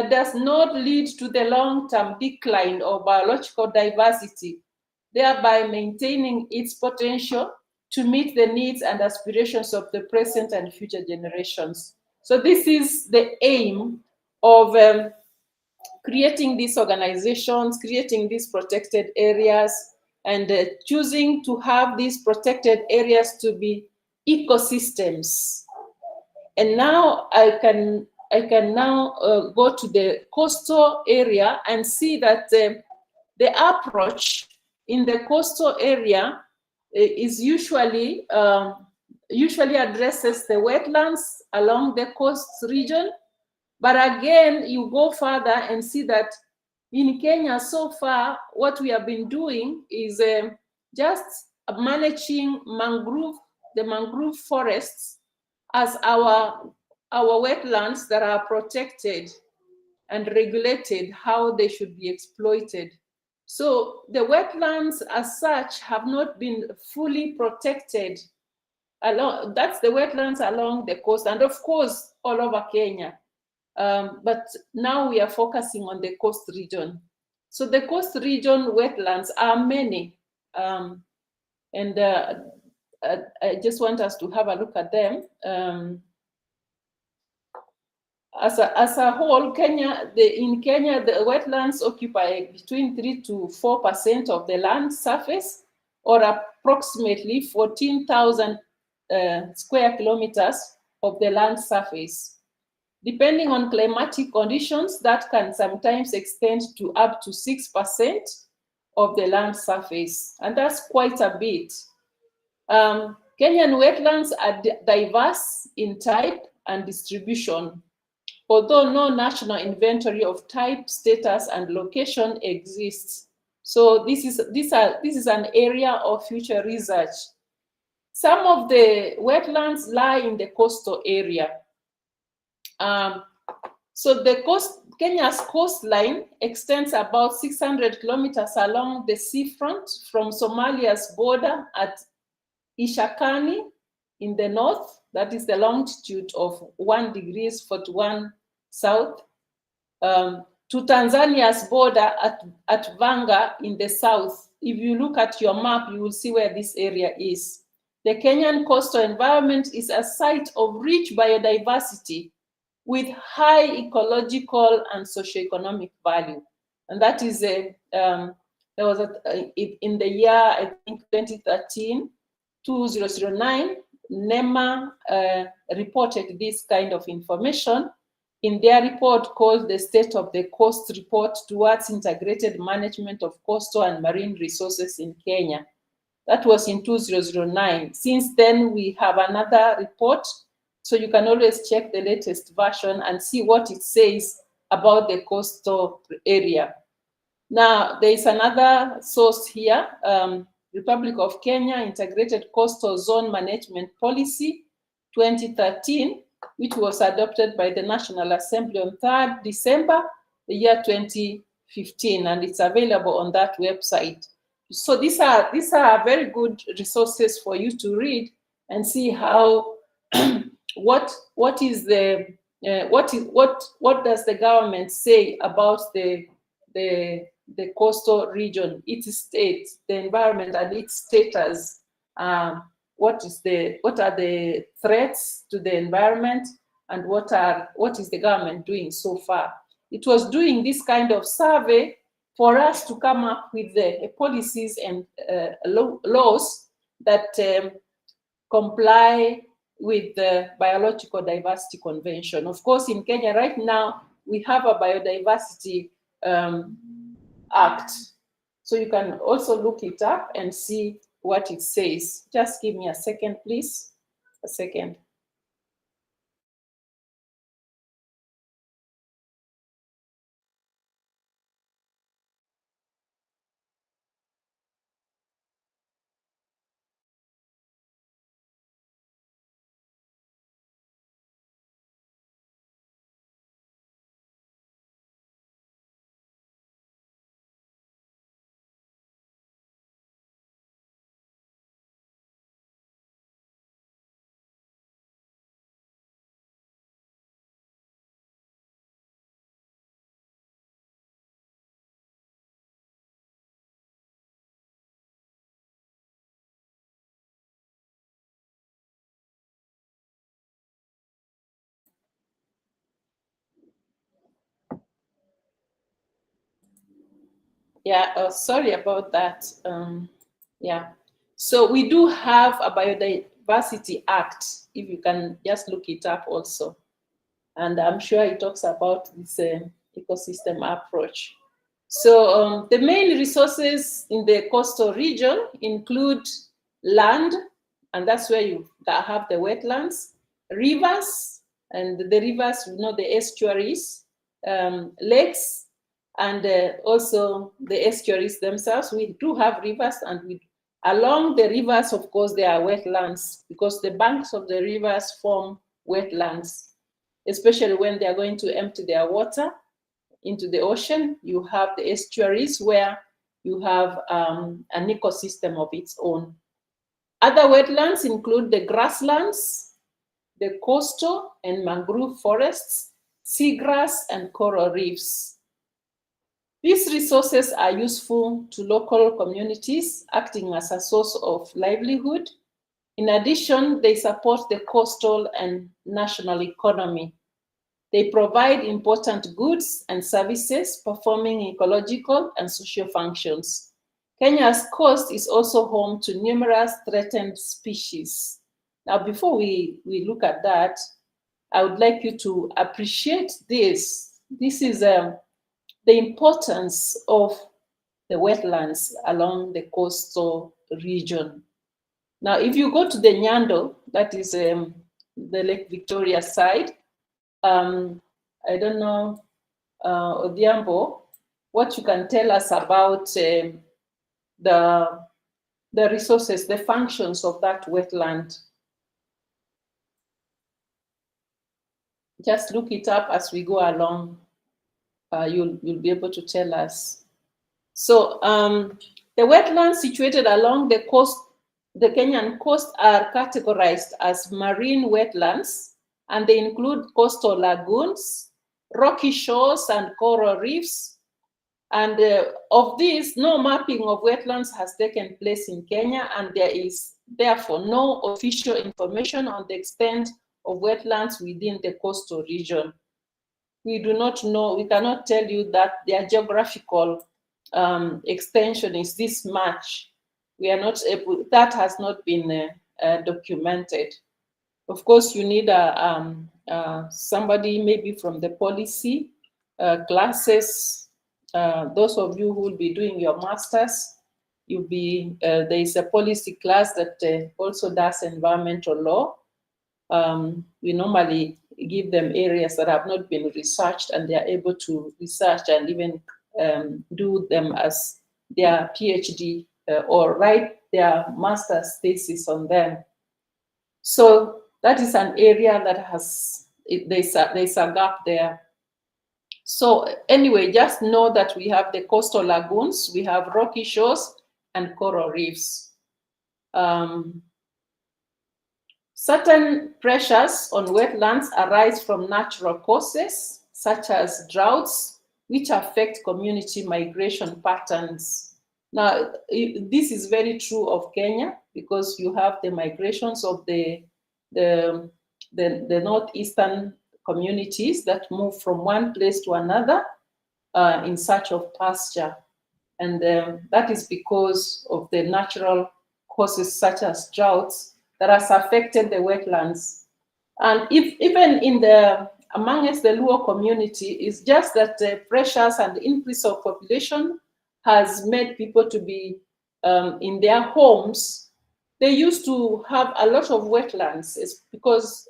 that does not lead to the long-term decline of biological diversity, thereby maintaining its potential to meet the needs and aspirations of the present and future generations. So this is the aim of creating these organizations, creating these protected areas, and choosing to have these protected areas to be ecosystems. And now I can now go to the coastal area and see that the approach in the coastal area is usually addresses the wetlands along the coast region. But again, you go further and see that in Kenya so far, what we have been doing is just managing the mangrove forests as our wetlands that are protected and regulated how they should be exploited. So the wetlands as such have not been fully protected. That's the wetlands along the coast and of course all over Kenya. But now we are focusing on the coast region. So the coast region wetlands are many. And I just want us to have a look at them. As a whole, in Kenya, the wetlands occupy between 3 to 4% of the land surface, or approximately 14,000 square kilometers of the land surface. Depending on climatic conditions, that can sometimes extend to up to 6% of the land surface, and that's quite a bit. Kenyan wetlands are diverse in type and distribution, although no national inventory of type, status, and location exists. So this is an area of future research. Some of the wetlands lie in the coastal area. So Kenya's coastline extends about 600 kilometers along the seafront from Somalia's border at Ishakani in the north, that is the longitude of 1 degrees 41 south, to Tanzania's border at Vanga in the south. If you look at your map, you will see where this area is. The Kenyan coastal environment is a site of rich biodiversity with high ecological and socioeconomic value. And that is there was in the year, I think 2013, 2009, NEMA reported this kind of information in their report called the State of the Coast Report towards Integrated Management of Coastal and Marine Resources in Kenya. That was in 2009. Since then, we have another report, so you can always check the latest version and see what it says about the coastal area. Now, there is another source here, Republic of Kenya Integrated Coastal Zone Management Policy 2013, which was adopted by the National Assembly on 3rd December, the year 2015, and it's available on that website. So these are very good resources for you to read and see how what does the government say about the coastal region, its state, the environment, and its status. What are the threats to the environment, and what is the government doing so far? It was doing this kind of survey for us to come up with the policies and laws that comply with the Biological Diversity Convention. Of course, in Kenya right now, we have a biodiversity act. So you can also look it up and see what it says. Just give me a second, please. A second. Yeah, sorry about that. Yeah, so we do have a Biodiversity Act, if you can just look it up also. And I'm sure it talks about this ecosystem approach. So the main resources in the coastal region include land, and that's where you have the wetlands, rivers, and the rivers, you know, the estuaries, lakes, and also the estuaries themselves. We do have rivers, and along the rivers, of course, there are wetlands, because the banks of the rivers form wetlands, especially when they are going to empty their water into the ocean. You have the estuaries where you have an ecosystem of its own. Other wetlands include the grasslands, the coastal and mangrove forests, seagrass, and coral reefs. These resources are useful to local communities, acting as a source of livelihood. In addition, they support the coastal and national economy. They provide important goods and services, performing ecological and social functions. Kenya's coast is also home to numerous threatened species. Now, before we look at that, I would like you to appreciate this. This is the importance of the wetlands along the coastal region. Now, if you go to the Nyando, that is the Lake Victoria side, I don't know, Odhiambo, what you can tell us about the resources, the functions of that wetland. Just look it up as we go along. You'll be able to tell us. So the wetlands situated along the coast, the Kenyan coast, are categorized as marine wetlands, and they include coastal lagoons, rocky shores, and coral reefs. And of these, no mapping of wetlands has taken place in Kenya, and there is therefore no official information on the extent of wetlands within the coastal region. We do not know, we cannot tell you that their geographical extension is this much. We are not able, that has not been documented. Of course, you need somebody maybe from the policy classes. Those of you who will be doing your masters, you'll be, there is a policy class that also does environmental law. We normally give them areas that have not been researched, and they are able to research and even do them as their PhD or write their master's thesis on them. So that is an area that has, there's a gap there. So anyway, just know that we have the coastal lagoons, we have rocky shores, and coral reefs. Certain pressures on wetlands arise from natural causes, such as droughts, which affect community migration patterns. Now, this is very true of Kenya, because you have the migrations of the northeastern communities that move from one place to another in search of pasture. And that is because of the natural causes such as droughts that has affected the wetlands. And even in amongst the Luo community, it's just that the pressures and the increase of population has made people to be in their homes. They used to have a lot of wetlands. It's because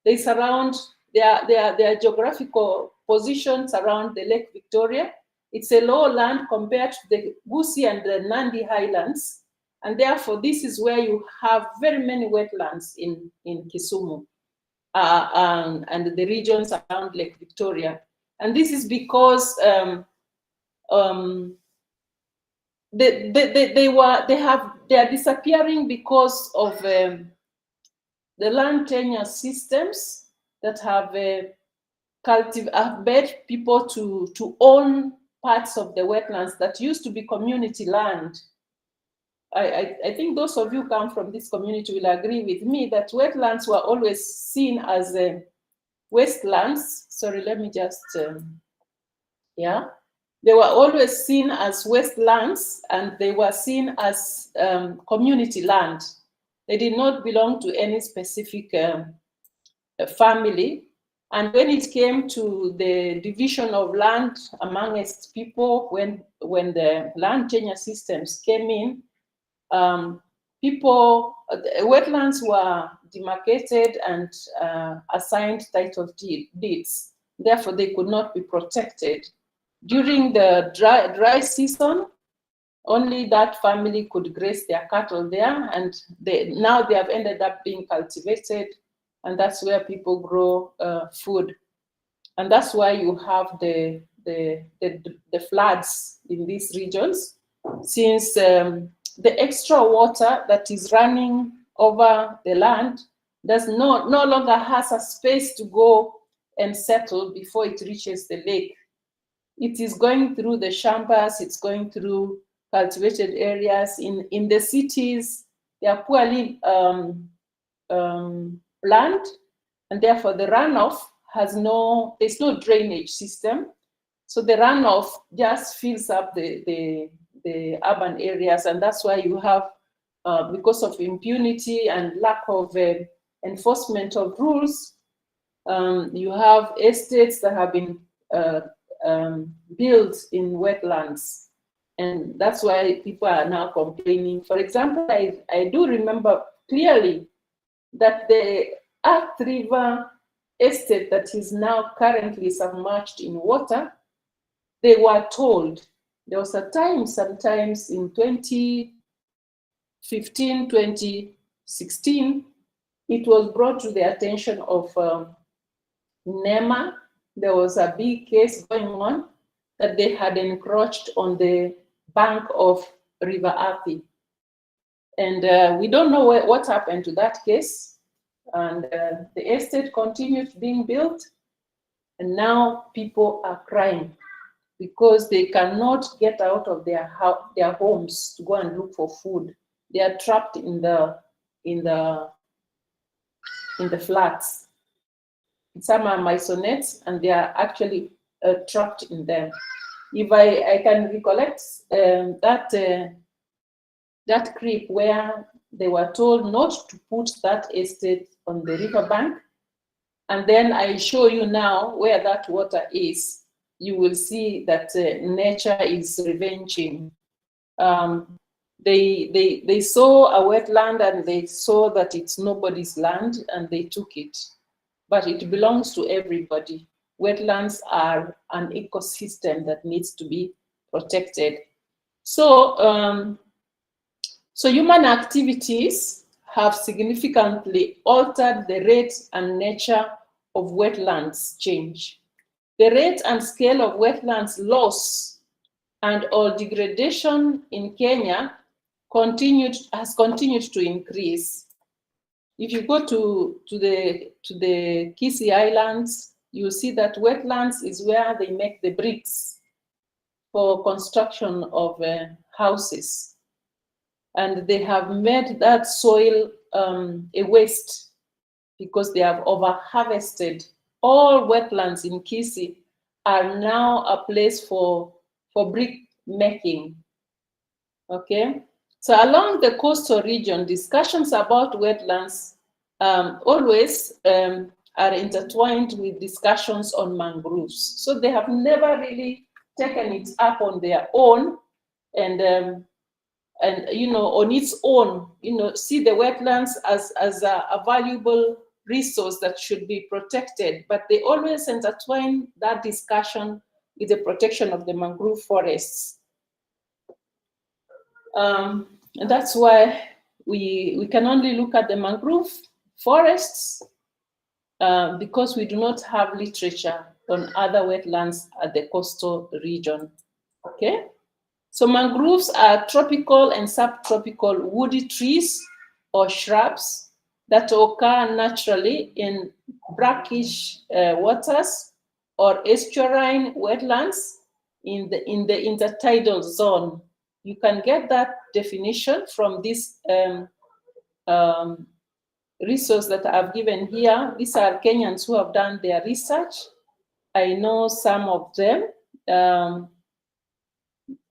they surround their geographical positions around the Lake Victoria. It's a low land compared to the Gusii and the Nandi Highlands. And therefore, this is where you have very many wetlands in Kisumu and the regions around Lake Victoria. And this is because they are disappearing because of the land tenure systems that have led people to own parts of the wetlands that used to be community land. I think those of you who come from this community will agree with me that wetlands were always seen as wastelands. Sorry, let me just, yeah. They were always seen as wastelands, and they were seen as community land. They did not belong to any specific family. And when it came to the division of land amongst people, when the land tenure systems came in, wetlands were demarcated and assigned title deeds. Therefore, they could not be protected. During the dry season, only that family could graze their cattle there, and now they have ended up being cultivated, and that's where people grow food. And that's why you have the floods in these regions, since the extra water that is running over the land no longer has a space to go and settle before it reaches the lake. It is going through the shambas, it's going through cultivated areas. In the cities, they are poorly planned, and therefore the runoff there's no drainage system. So the runoff just fills up the urban areas, and that's why you have, because of impunity and lack of enforcement of rules, you have estates that have been built in wetlands. And that's why people are now complaining. For example, I do remember clearly that the Athi River estate that is now currently submerged in water, they were told, there was a time sometimes in 2015, 2016, it was brought to the attention of NEMA. There was a big case going on that they had encroached on the bank of River Athi. And we don't know what happened to that case. And the estate continued being built, and now people are crying because they cannot get out of their homes to go and look for food. They are trapped in the flats. Some are maisonettes, and they are actually trapped in them. If I can recollect that creek where they were told not to put that estate on the riverbank, and then I show you now where that water is, you will see that nature is revenging. They saw a wetland and they saw that it's nobody's land, and they took it. But it belongs to everybody. Wetlands are an ecosystem that needs to be protected. So, so human activities have significantly altered the rate and nature of wetlands change. The rate and scale of wetlands loss and or degradation in Kenya has continued to increase. If you go to the Kisii Islands, you see that wetlands is where they make the bricks for construction of houses. And they have made that soil a waste because they have over-harvested. All wetlands in Kisii are now a place for brick making. Okay, so along the coastal region, discussions about wetlands always are intertwined with discussions on mangroves. So they have never really taken it up on their own and on its own, see the wetlands as a valuable resource that should be protected, but they always intertwine that discussion with the protection of the mangrove forests. And that's why we can only look at the mangrove forests because we do not have literature on other wetlands at the coastal region. Okay, so mangroves are tropical and subtropical woody trees or shrubs that occur naturally in brackish waters or estuarine wetlands in the intertidal zone. You can get that definition from this resource that I've given here. These are Kenyans who have done their research. I know some of them.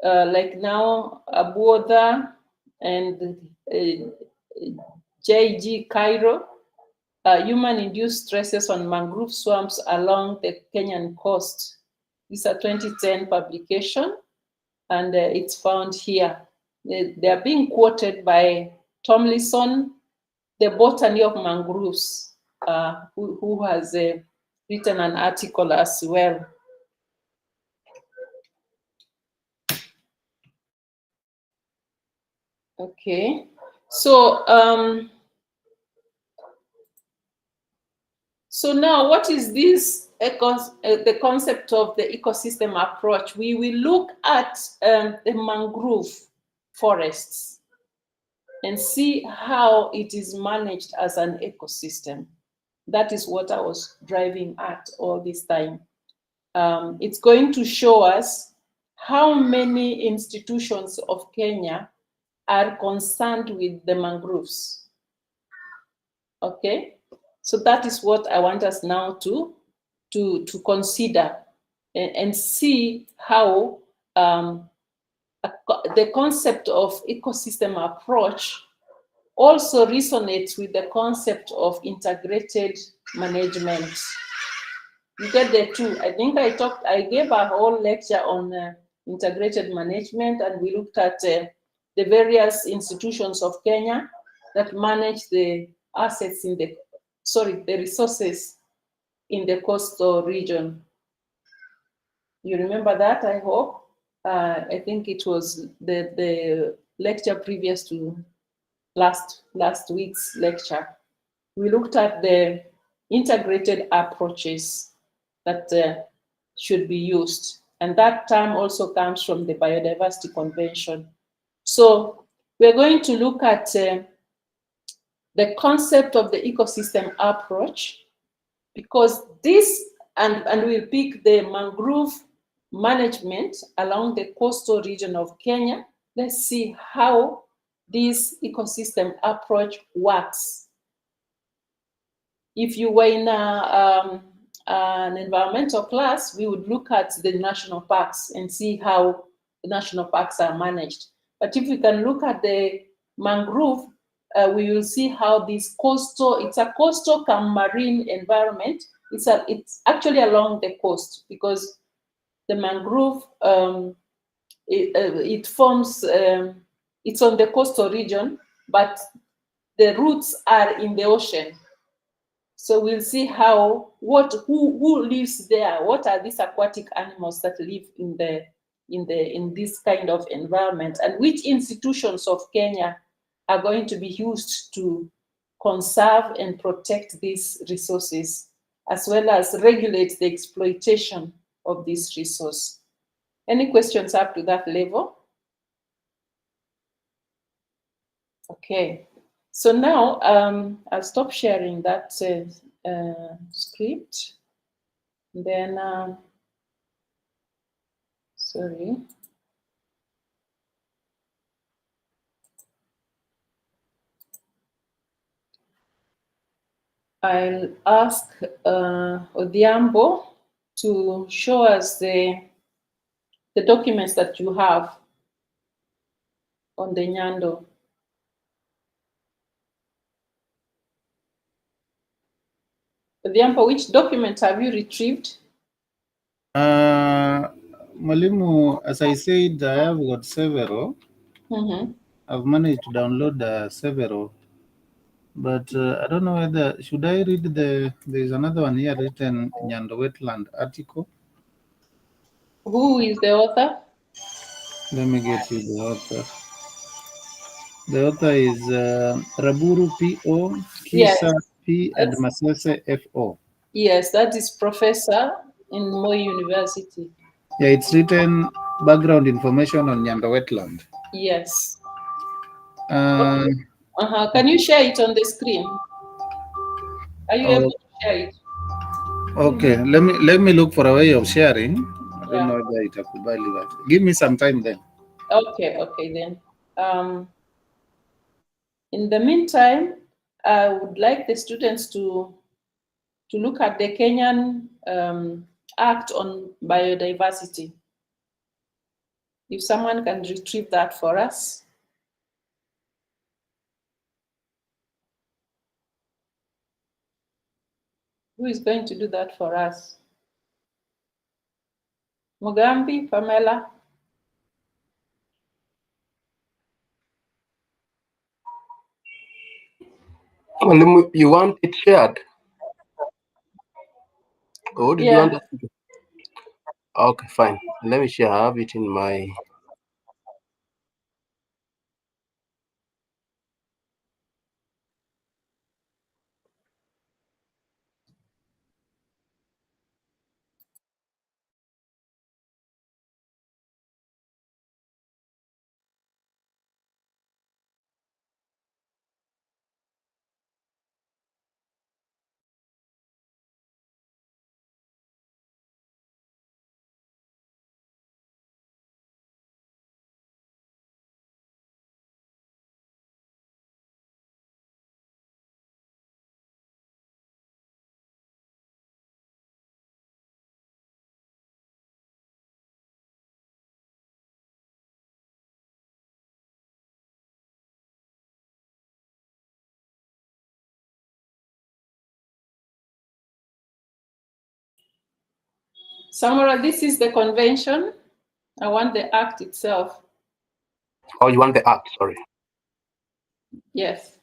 like now Abuoda and JG Cairo, human-induced stresses on mangrove swamps along the Kenyan coast. This is a 2010 publication, and it's found here. They are being quoted by Tomlinson, The Botany of Mangroves, who has written an article as well. Okay, so so now what is this the concept of the ecosystem approach? We will look at the mangrove forests and see how it is managed as an ecosystem. That is what I was driving at all this time. It's going to show us how many institutions of Kenya are concerned with the mangroves. Okay, so that is what I want us now to consider and see how the concept of ecosystem approach also resonates with the concept of integrated management. You get the two. I think I gave a whole lecture on integrated management, and we looked at the various institutions of Kenya that manage the assets in the resources in the coastal region. You remember that, I hope. I think it was the lecture previous to last week's lecture. We looked at the integrated approaches that should be used. And that term also comes from the Biodiversity Convention. So we're going to look at the concept of the ecosystem approach, because this, and we'll pick the mangrove management along the coastal region of Kenya. Let's see how this ecosystem approach works. If you were in an environmental class, we would look at the national parks and see how the national parks are managed. But if we can look at the mangrove, we will see how this it's a coastal come marine environment. It's actually along the coast, because the mangrove, it forms, it's on the coastal region, but the roots are in the ocean. So we'll see how, who lives there, what are these aquatic animals that live in this kind of environment, and which institutions of Kenya are going to be used to conserve and protect these resources, as well as regulate the exploitation of this resource. Any questions up to that level? Okay. So now I'll stop sharing that script. Then, sorry. I'll ask Odhiambo to show us the documents that you have on the Nyando. Odhiambo, which document have you retrieved? Mwalimu, as I said, I have got several. I've managed to download several, but I don't know whether, should I read there's another one here written Nyando Wetland article. Who is the author? Let me get you the author. The author is Raburu P.O. Kisa P. and Masese F.O. Yes, that is professor in Moi University. Yeah, it's written background information on Nyando Wetland. Yes. Okay. Can you share it on the screen? Are you able to share it? Okay, let me look for a way of sharing. I don't know whether itakubali, but give me some time then. Okay then. In the meantime, I would like the students to look at the Kenyan Act on Biodiversity. If someone can retrieve that for us. Who is going to do that for us? Mugambi, Pamela? You want it shared? Or did you want us to? Okay, fine. Let me share. I have it in my. Samara, this is the convention. I want the act itself. Oh, you want the act? Sorry. Yes.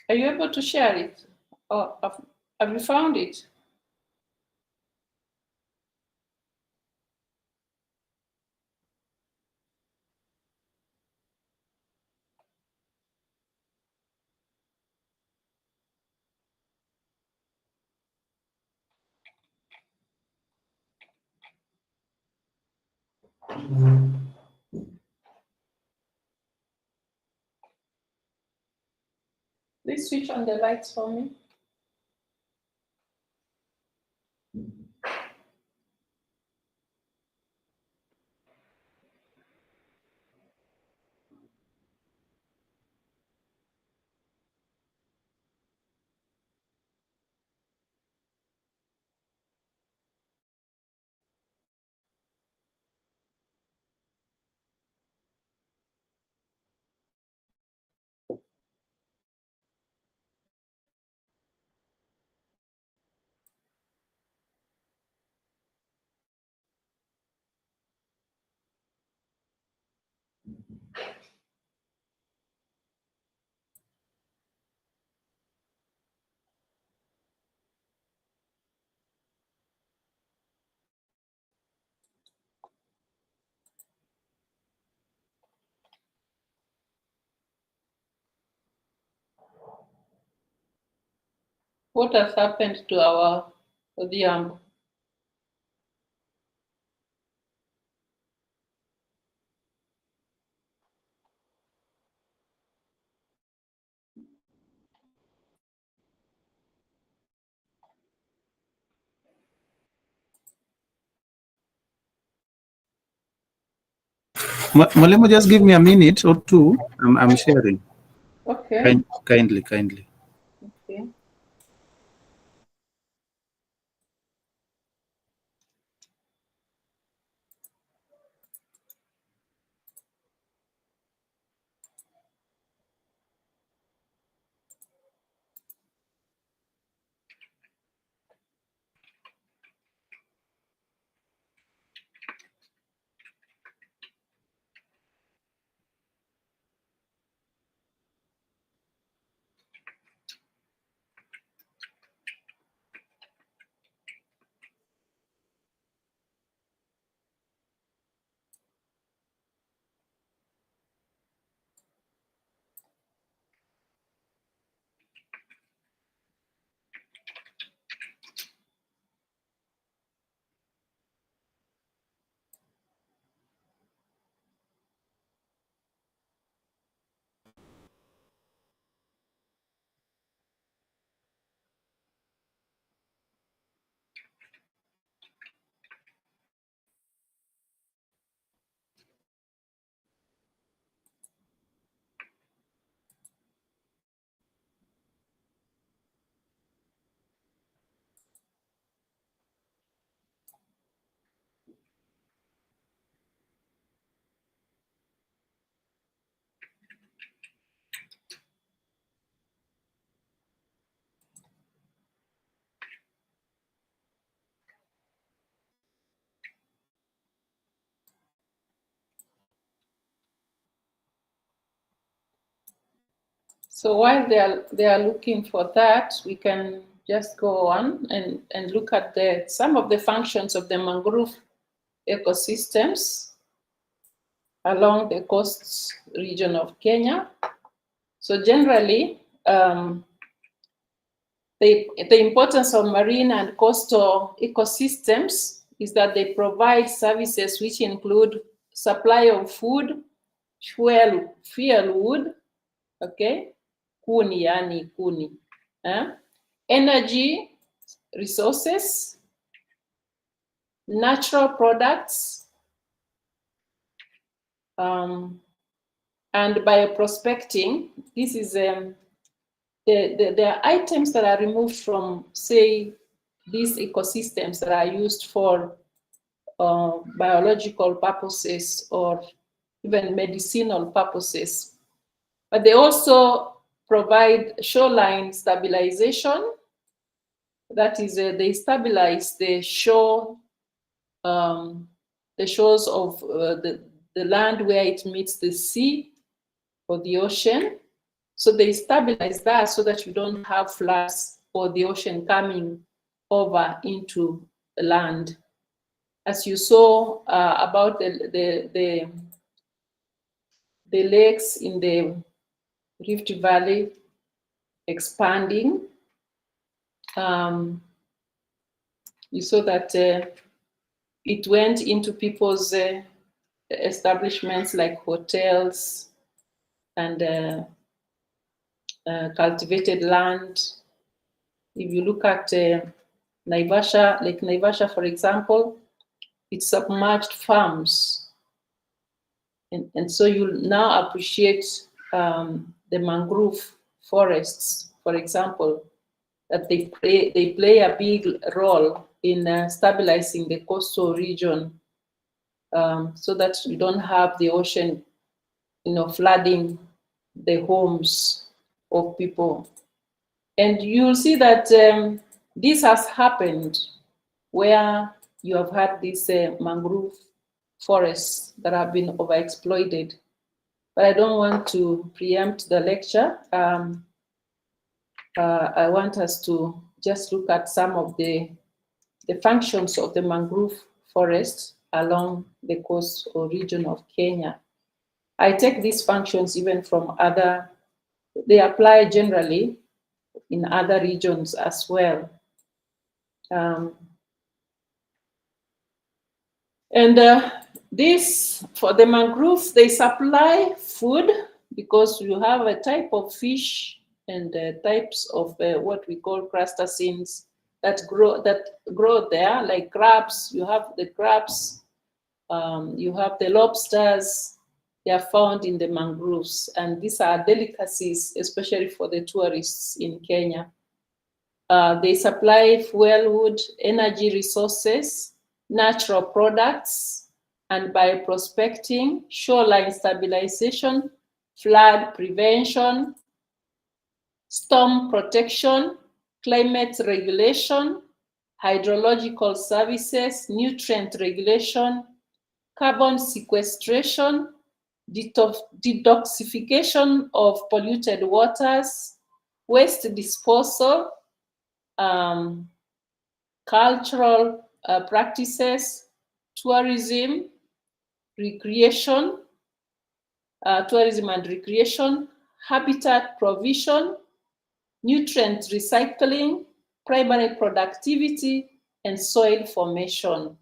Are you able to share it? Or have you found it? Please switch on the lights for me. What has happened to our Odhiambo? Mwalimu, just give me a minute or two. I'm sharing. Okay. Kindly. Okay. So while they are looking for that, we can just go on and look at some of the functions of the mangrove ecosystems along the coast region of Kenya. So generally, the importance of marine and coastal ecosystems is that they provide services which include supply of food, fuelwood, okay, kuni yani kuni, energy resources, natural products, and bioprospecting. This is the items that are removed from, say, these ecosystems that are used for biological purposes or even medicinal purposes. But they also provide shoreline stabilization. That is, they stabilize the shore, the shores of the land where it meets the sea or the ocean. So they stabilize that so that you don't have floods or the ocean coming over into the land. As you saw about the lakes in the Rift Valley expanding, you saw that it went into people's establishments like hotels and cultivated land. If you look at Naivasha, Lake Naivasha, for example, it submerged farms. And so you'll now appreciate the mangrove forests, for example, that they play a big role in stabilizing the coastal region, so that you don't have the ocean, flooding the homes of people. And you'll see that this has happened where you have had these mangrove forests that have been overexploited. But I don't want to preempt the lecture. I want us to just look at some of the functions of the mangrove forest along the coast or region of Kenya. I take these functions even from they apply generally in other regions as well. This, for the mangroves, they supply food because you have a type of fish and types of what we call crustaceans that grow there, like crabs. You have the crabs, you have the lobsters. They are found in the mangroves, and these are delicacies, especially for the tourists in Kenya. They supply fuelwood, energy resources, natural products, and bioprospecting, shoreline stabilization, flood prevention, storm protection, climate regulation, hydrological services, nutrient regulation, carbon sequestration, detoxification of polluted waters, waste disposal, cultural practices, tourism, recreation, tourism and recreation, habitat provision, nutrient recycling, primary productivity, and soil formation.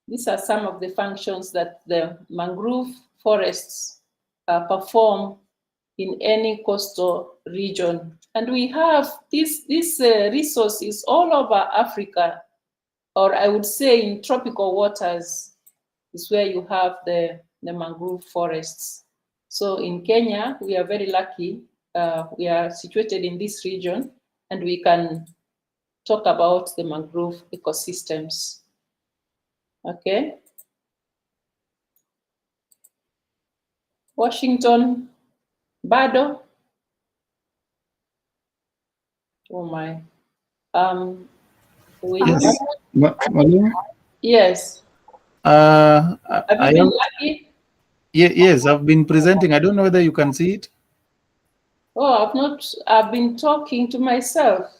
These are some of the functions that the mangrove forests perform in any coastal region. And we have this resources all over Africa, or I would say in tropical waters is where you have the mangrove forests. So in Kenya, we are very lucky. We are situated in this region, and we can talk about the mangrove ecosystems. Okay. Washington, bado. Oh my. Yes. Have you been lucky? Yes, I've been presenting. I don't know whether you can see it. Oh, I've been talking to myself.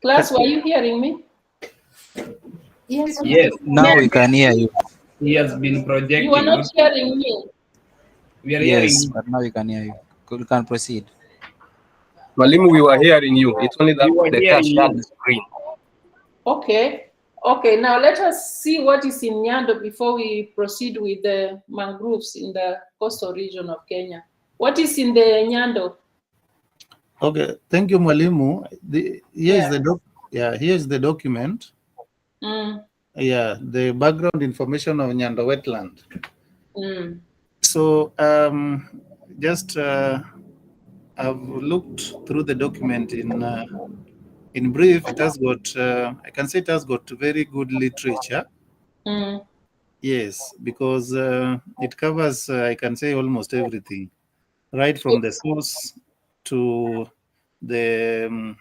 Class, were you hearing me? Yes. Yes. Now we can hear you. He has been projecting. You are not hearing me. We are Yes, hearing you. but now we can hear you. You can proceed. Mwalimu, we were hearing you. It's only that We were the hearing cat shared you. the screen. Okay. Okay, now let us see what is in Nyando before we proceed with the mangroves in the coastal region of Kenya. What is in the Nyando? Okay, thank you, Mwalimu. Here's the document. Mm. Yeah, the background information of Nyando wetland. Mm. So just I've looked through the document in brief. It has got I can say it has got very good literature. Mm. Yes, because it covers I can say almost everything, right from the source to the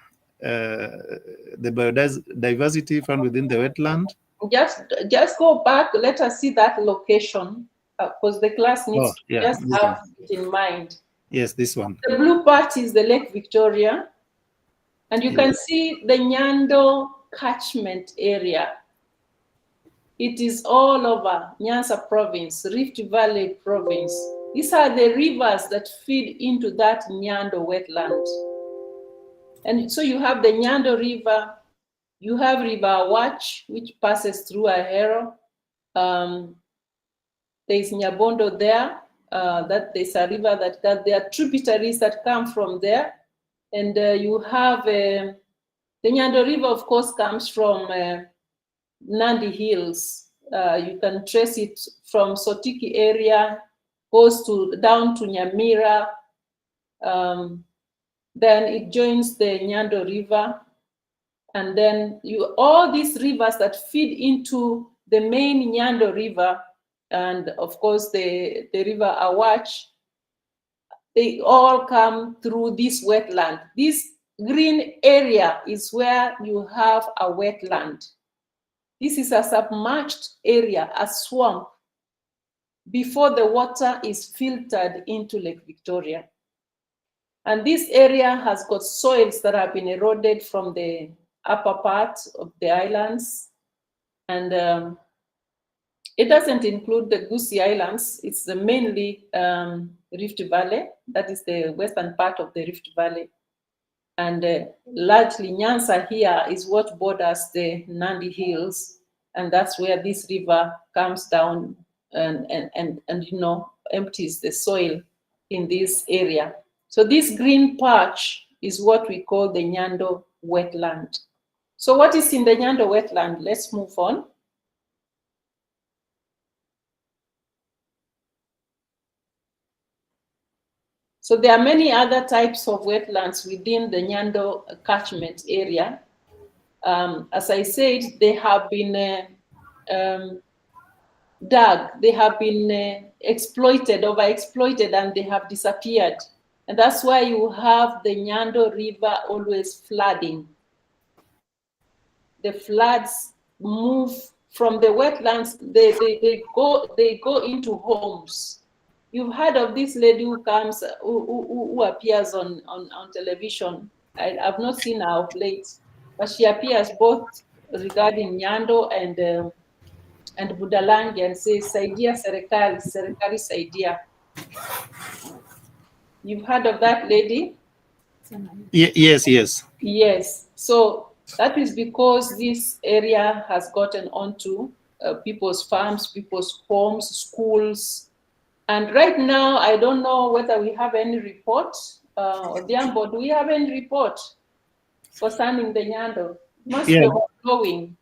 biodiversity found within the wetland. Just go back. Let us see that location because the class needs to just have it in mind. Yes, this one. The blue part is the Lake Victoria, and you can see the Nyando catchment area. It is all over Nyanza province, Rift Valley province. These are the rivers that feed into that Nyando wetland. And so you have the Nyando River, you have River Awach, which passes through Ahero. There's Nyabondo there, that there's a river that there are tributaries that come from there. And you have the Nyando River, of course, comes from Nandi Hills. You can trace it from Sotiki area, goes down to Nyamira. Then it joins the Nyando River. And then all these rivers that feed into the main Nyando River, and of course the River Awach, they all come through this wetland. This green area is where you have a wetland. This is a submerged area, a swamp, before the water is filtered into Lake Victoria. And this area has got soils that have been eroded from the upper part of the islands. And it doesn't include the Gusii Islands. It's mainly Rift Valley. That is the western part of the Rift Valley. And largely Nyanza here is what borders the Nandi Hills. And that's where this river comes down and empties the soil in this area. So this green patch is what we call the Nyando wetland. So what is in the Nyando wetland? Let's move on. So there are many other types of wetlands within the Nyando catchment area. As I said, they have been dug, they have been exploited, overexploited, and they have disappeared. And that's why you have the Nyando River always flooding. The floods move from the wetlands, they go into homes. You've heard of this lady who comes, who appears on television. I've not seen her of late, but she appears both regarding Nyando and Budalangi and says, "Saidia serikali, serikali saidia." You've heard of that lady? Yes. Yes. So that is because this area has gotten onto people's farms, people's homes, schools. And right now, I don't know whether we have any report. Odhiambo, do we have any report concerning the Nyando? Must be overflowing.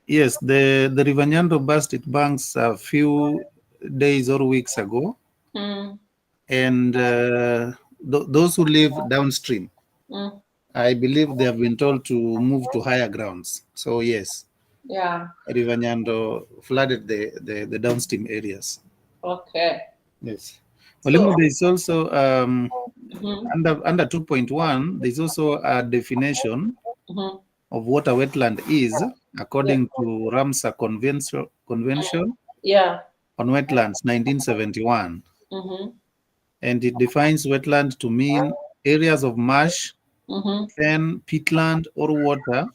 Yes, the River Nyando burst its banks a few days or weeks ago. And those who live downstream, I believe they have been told to move to higher grounds. So yes, River Nyando flooded the downstream areas. Okay. Yes. Well, there's also under 2.1, there's also a definition of what a wetland is according to Ramsar Convention on Wetlands, 1971. and it defines wetland to mean areas of marsh, fen, peatland, or water,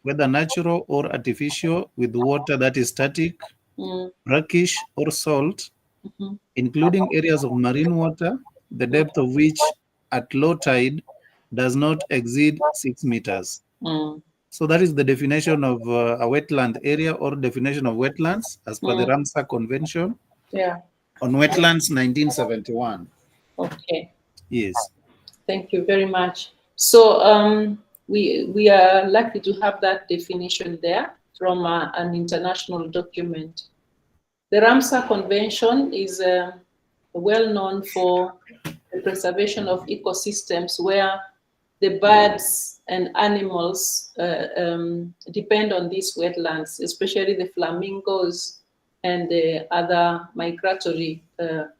whether natural or artificial, with water that is static, brackish, or salt, including areas of marine water, the depth of which at low tide does not exceed 6 meters. So that is the definition of a wetland area, or definition of wetlands as per the Ramsar Convention on Wetlands 1971. Okay. Yes. Thank you very much. So we are lucky to have that definition there from an international document. The Ramsar Convention is well known for the preservation of ecosystems where the birds and animals depend on these wetlands, especially the flamingos and the other migratory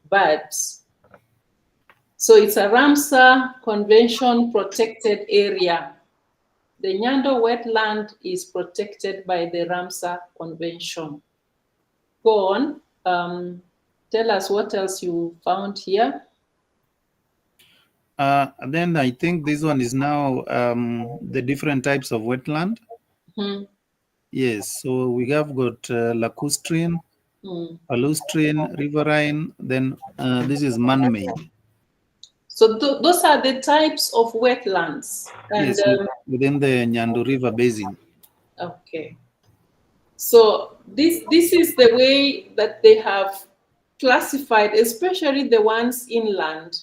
birds. So it's a Ramsar Convention protected area. The Nyando wetland is protected by the Ramsar Convention. Go on, tell us what else you found here. Then I think this one is now the different types of wetland. Yes, so we have got lacustrine, palustrine, riverine, then this is man-made. So those are the types of wetlands. And, yes, within the Nyando River Basin. Okay. So this is the way that they have classified, especially the ones inland.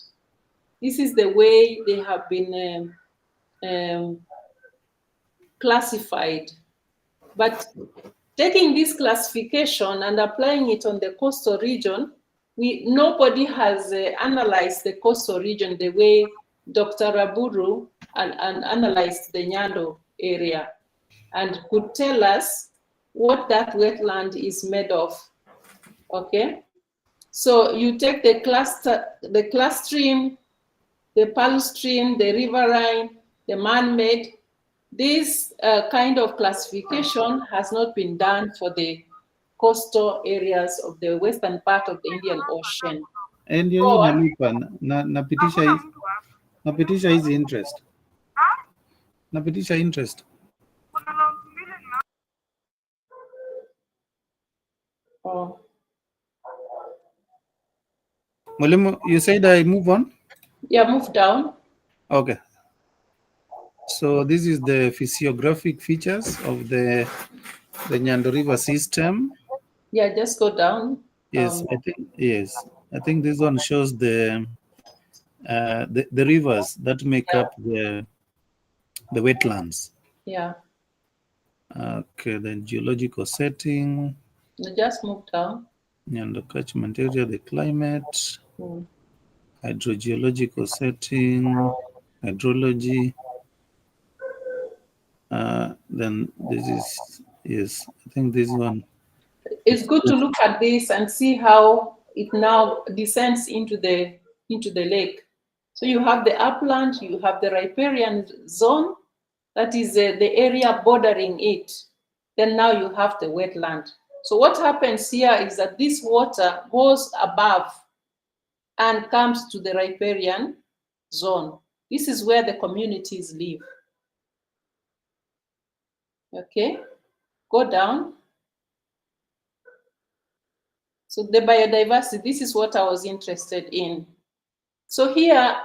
This is the way they have been classified. But taking this classification and applying it on the coastal region, nobody has analyzed the coastal region the way Dr. Raburu and analyzed the Nyando area and could tell us what that wetland is made of. Okay, so you take the clastrine, the palustrine, the riverine, the man-made. This kind of classification has not been done for the coastal areas of the western part of the Indian Ocean. And you napitisha hizi interest. Napitisha interest. Oh. Mwalimu, you said I move on? Yeah, move down. Okay. So this is the physiographic features of the Nyando River system. Yeah, just go down. Yes, I think this one shows the rivers that make up the wetlands. Yeah. Okay, then geological setting. Just move down. Nyando catchment area, the climate, hydrogeological setting, hydrology. Then this is, yes, I think this one. It's good to look at this and see how it now descends into the lake. So you have the upland, you have the riparian zone, that is the area bordering it. Then now you have the wetland. So what happens here is that this water goes above and comes to the riparian zone. This is where the communities live. Okay, go down. So the biodiversity, this is what I was interested in. So here,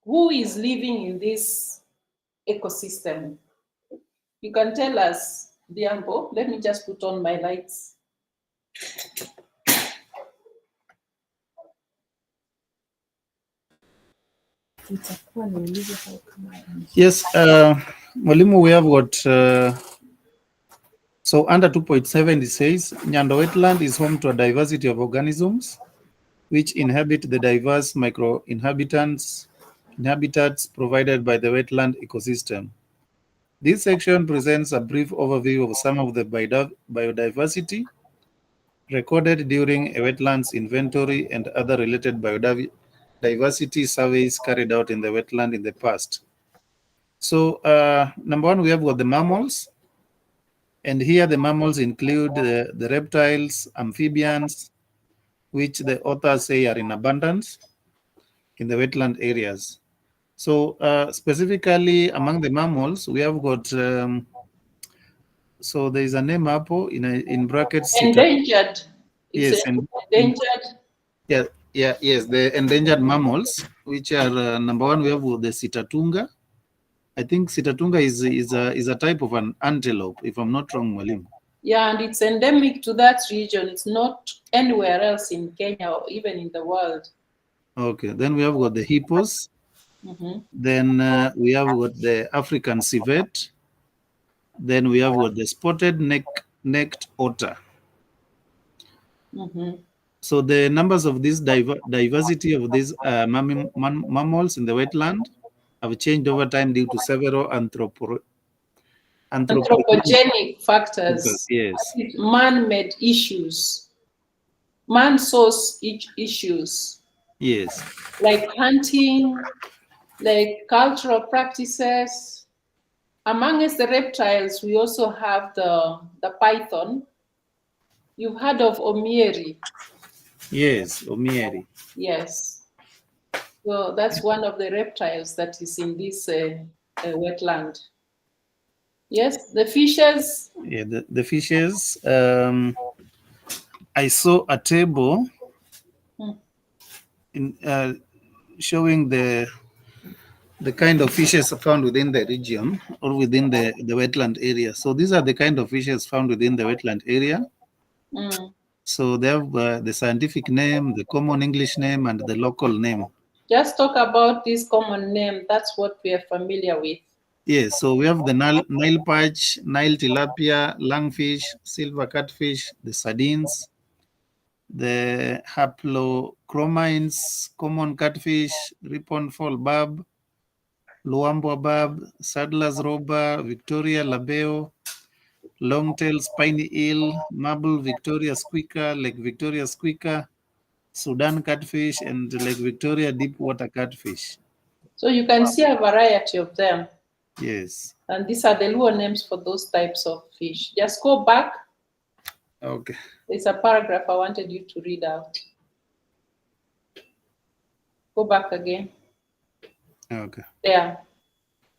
who is living in this ecosystem? You can tell us, Diambo. Let me just put on my lights. Yes, Mwalimu, we have got, so under 2.7 it says, Nyando wetland is home to a diversity of organisms which inhabit the diverse micro-inhabitants habitats provided by the wetland ecosystem. This section presents a brief overview of some of the biodiversity recorded during a wetlands inventory and other related biodiversity surveys carried out in the wetland in the past. So number one, we have got the mammals. And here the mammals include the reptiles, amphibians, which the authors say are in abundance. in the wetland areas. So specifically among the mammals, we have got, so there is a name apple in brackets. Endangered. Yes, endangered. Yes, the endangered mammals, which are number one, we have the Sitatunga. I think Sitatunga is a type of an antelope, if I'm not wrong, Mwalimu. Yeah, and it's endemic to that region. It's not anywhere else in Kenya or even in the world. Okay, then we have got the hippos. Then we have got the African civet. Then we have got the spotted necked otter. So the numbers of this diversity of these mammals in the wetland have changed over time due to several anthropogenic factors. Yes. Man-made issues. Man-source issues. Yes. Like hunting, like cultural practices. Amongst the reptiles, we also have the python. You've heard of Omieri? Yes, Omieri. Yes. So that's one of the reptiles that is in this wetland. Yes, the fishes. Yeah, the fishes. I saw a table in showing the kind of fishes found within the region or within the wetland area. So these are the kind of fishes found within the wetland area. So they have the scientific name, the common English name, and the local name. Just talk about this common name. That's what we are familiar with. Yes, so we have the Nile perch, Nile tilapia, lungfish, silver catfish, the sardines, the haplochromines, common catfish, ribbon fall barb, Luambwa barb, Sadler's robber, Victoria labeo, longtail spiny eel, marble Victoria squeaker, Lake Victoria squeaker, Sudan catfish, and Lake Victoria deep water catfish. So you can see a variety of them. Yes. And these are the Luo names for those types of fish. Just go back. Okay. There's a paragraph I wanted you to read out. Go back again. Okay. There.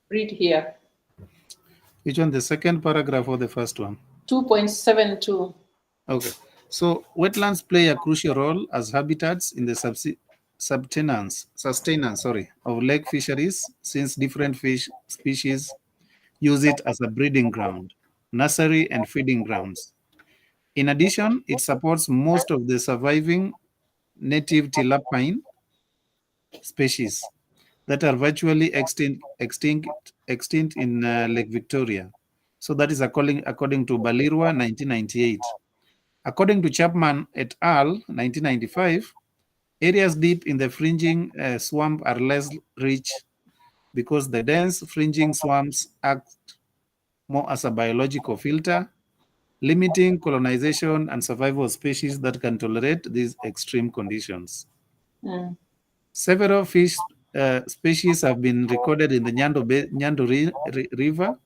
Read here. Which one, the second paragraph or the first one? 2.72. Okay. So wetlands play a crucial role as habitats in the sustenance of lake fisheries, since different fish species use it as a breeding ground, nursery, and feeding grounds. In addition, it supports most of the surviving native tilapine species that are virtually extinct in Lake Victoria. So that is according to Balirwa, 1998. According to Chapman et al., 1995, areas deep in the fringing swamp are less rich because the dense fringing swamps act more as a biological filter, limiting colonization and survival of species that can tolerate these extreme conditions. Several fish species have been recorded in the Nyando River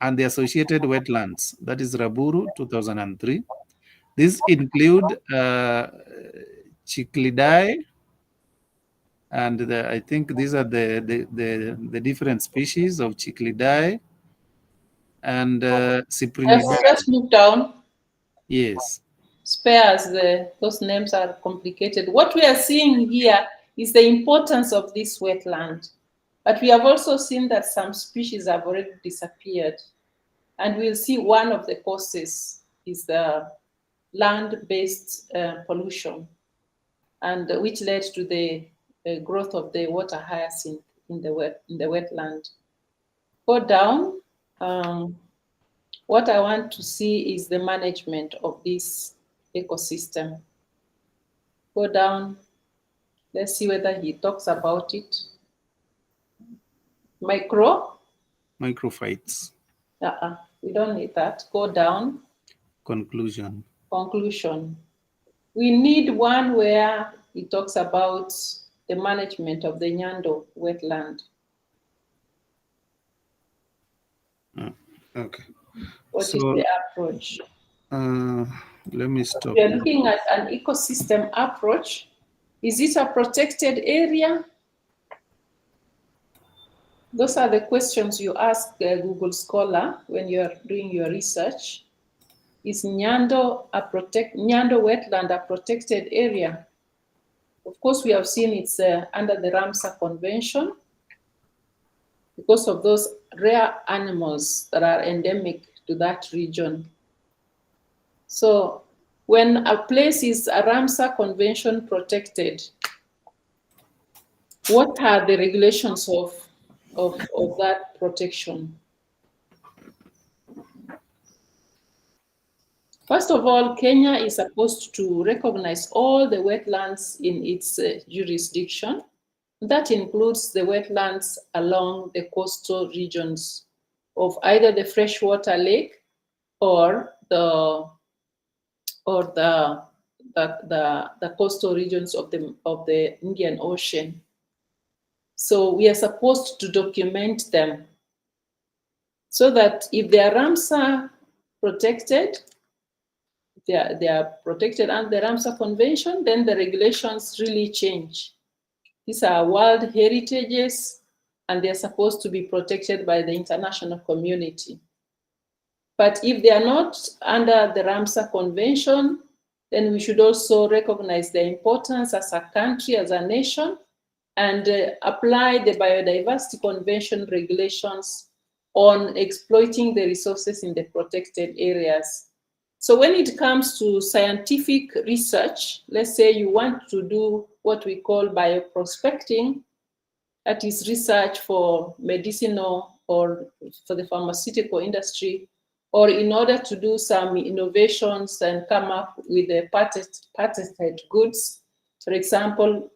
and the associated wetlands, that is Raburu, 2003. These include Cichlidae, and I think these are the different species of Cichlidae and Cyprinidae. Let's move down. Yes. Spare us, those names are complicated. What we are seeing here is the importance of this wetland. But we have also seen that some species have already disappeared. And we'll see one of the causes is the land-based pollution, and which led to the growth of the water hyacinth in the wetland. Go down. What I want to see is the management of this ecosystem. Go down. Let's see whether he talks about it. Microphytes. We don't need that. Go down. Conclusion. We need one where he talks about the management of the Nyando wetland. Okay. What is the approach? Let me stop. We are looking at an ecosystem approach. Is it a protected area? Those are the questions you ask Google Scholar when you are doing your research. Is Nyando wetland a protected area? Of course, we have seen it's under the Ramsar Convention because of those rare animals that are endemic to that region. So when a place is a Ramsar Convention protected, what are the regulations of that protection? First of all, Kenya is supposed to recognize all the wetlands in its jurisdiction. That includes the wetlands along the coastal regions of either the freshwater lake or the coastal regions of the Indian Ocean. So we are supposed to document them so that if they are Ramsar protected, they are protected under the Ramsar Convention, then the regulations really change. These are world heritages, and they're supposed to be protected by the international community. But if they are not under the Ramsar Convention, then we should also recognize their importance as a country, as a nation, and apply the Biodiversity Convention regulations on exploiting the resources in the protected areas. So when it comes to scientific research, let's say you want to do what we call bioprospecting, that is research for medicinal or for the pharmaceutical industry, or in order to do some innovations and come up with the patented goods. For example,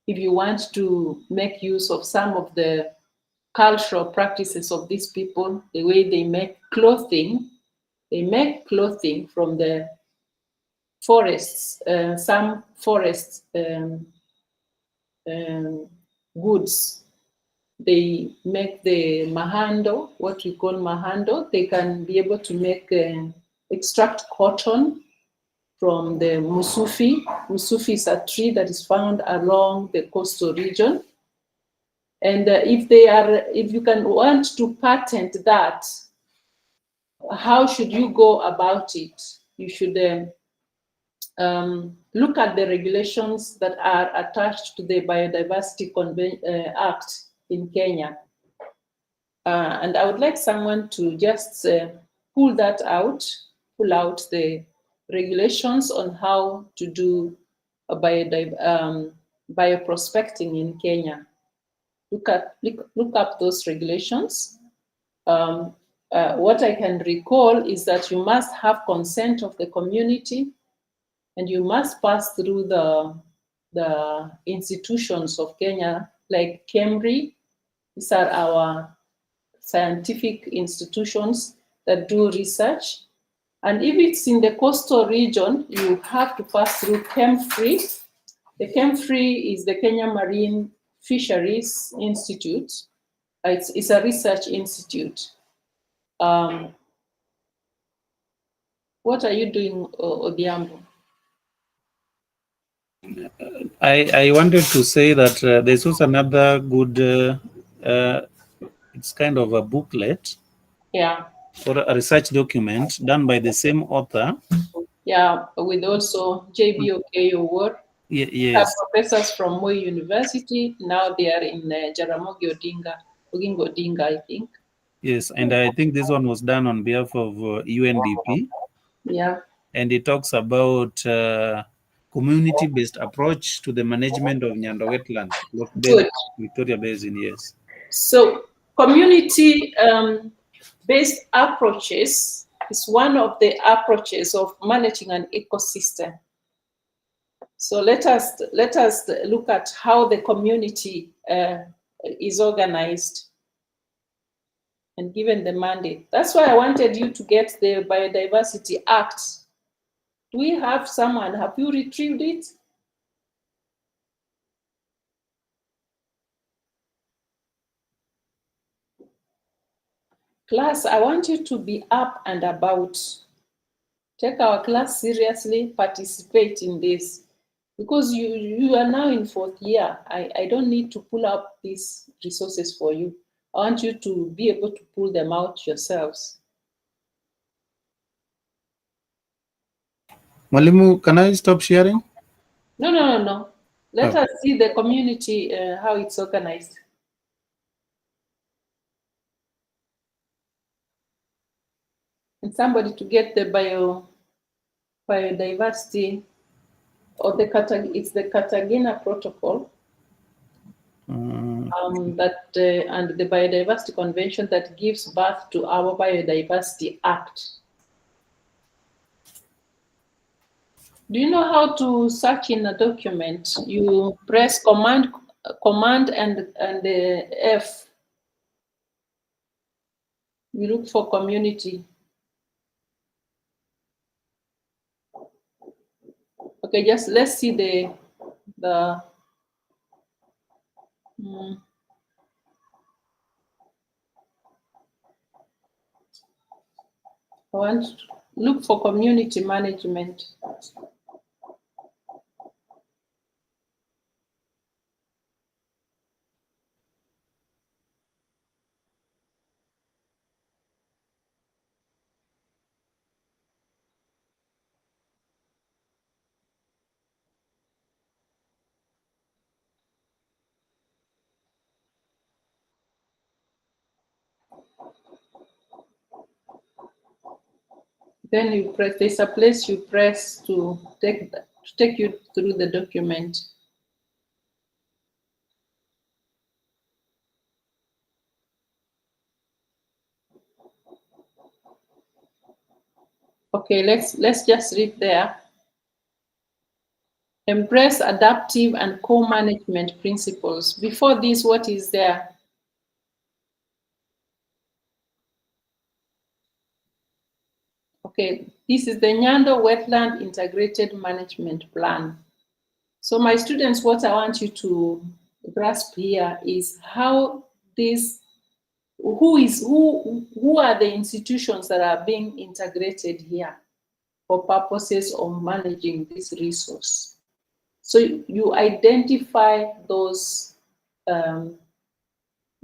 if you want to make use of some of the cultural practices of these people, the way they make clothing from the forests, some forest goods. They make the mahando, what we call mahando. They can be able to make extract cotton from the musufi. Musufi is a tree that is found along the coastal region. And if you can want to patent that, how should you go about it? You should look at the regulations that are attached to the Biodiversity Act in Kenya. And I would like someone to just pull out the regulations on how to do a bioprospecting in Kenya. Look up those regulations. What I can recall is that you must have consent of the community, and you must pass through the institutions of Kenya, like KEMRI. These are our scientific institutions that do research. And if it's in the coastal region, you have to pass through KEMFRI. The KEMFRI is the Kenya Marine Fisheries Institute. It's a research institute. What are you doing, Odhiambo? I wanted to say that there's also another good, it's kind of a booklet. Yeah. Or a research document done by the same author. Yeah, with also J.B. Okeyo work. Yes. Professors from Moi University. Now they are in Jaramogi Oginga Odinga, I think. Yes, and I think this one was done on behalf of UNDP. Yeah. And it talks about community-based approach to the management of Nyando wetland, Victoria Basin, yes. So community-based approaches is one of the approaches of managing an ecosystem. So let us look at how the community is organized and given the mandate. That's why I wanted you to get the Biodiversity Act. Do we have someone? Have you retrieved it? Class, I want you to be up and about. Take our class seriously, participate in this. because you are now in 4th year. I don't need to pull up these resources for you. I want you to be able to pull them out yourselves. Mwalimu, can I stop sharing? No. Let us see the community, how it's organized. And somebody to get the biodiversity, or it's the Cartagena Protocol, that and the Biodiversity Convention that gives birth to our Biodiversity Act. Do you know how to search in a document? You press command and the F. You look for community. Okay, just let's see the I want to look for community management. Then you press, there's a place you press to take you through the document. Okay, let's just read there. Embrace adaptive and co-management principles. Before this, what is there? Okay, this is the Nyando Wetland Integrated Management Plan. So my students, what I want you to grasp here is how this, who are the institutions that are being integrated here for purposes of managing this resource. So you identify those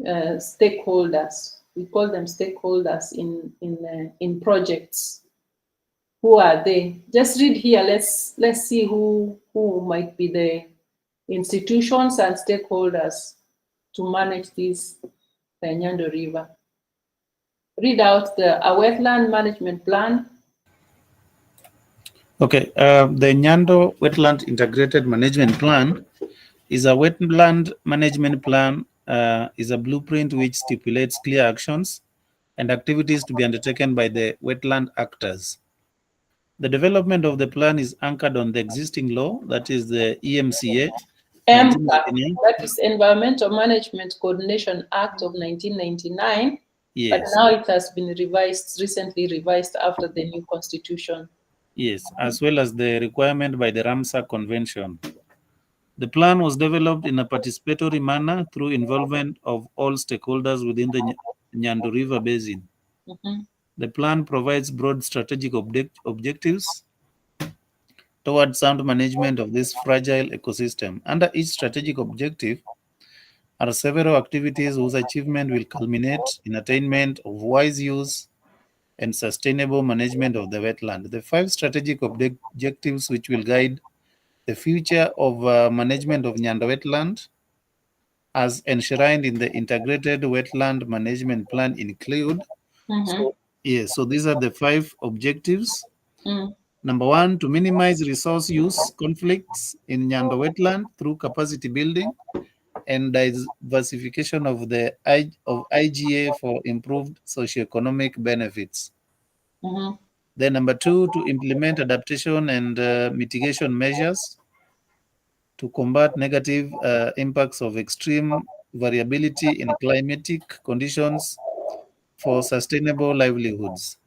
stakeholders. We call them stakeholders in projects. Who are they? Just read here. Let's see who might be the institutions and stakeholders to manage this the Nyando River. Read out a wetland management plan. Okay, the Nyando Wetland Integrated Management Plan is a wetland management plan, is a blueprint which stipulates clear actions and activities to be undertaken by the wetland actors. The development of the plan is anchored on the existing law, that is the EMCA. EMCA, that is Environmental Management Coordination Act of 1999. Yes. But now it has been recently revised after the new constitution. Yes, as well as the requirement by the Ramsar Convention. The plan was developed in a participatory manner through involvement of all stakeholders within the Nyando River Basin. The plan provides broad strategic objectives towards sound management of this fragile ecosystem. Under each strategic objective are several activities whose achievement will culminate in attainment of wise use and sustainable management of the wetland. The 5 strategic objectives which will guide the future of management of Nyando wetland as enshrined in the Integrated Wetland Management Plan include, so these are the 5 objectives. Number 1, to minimize resource use conflicts in Nyando wetland through capacity building and diversification of the IGA for improved socioeconomic benefits. Then number 2, to implement adaptation and mitigation measures to combat negative impacts of extreme variability in climatic conditions for sustainable livelihoods.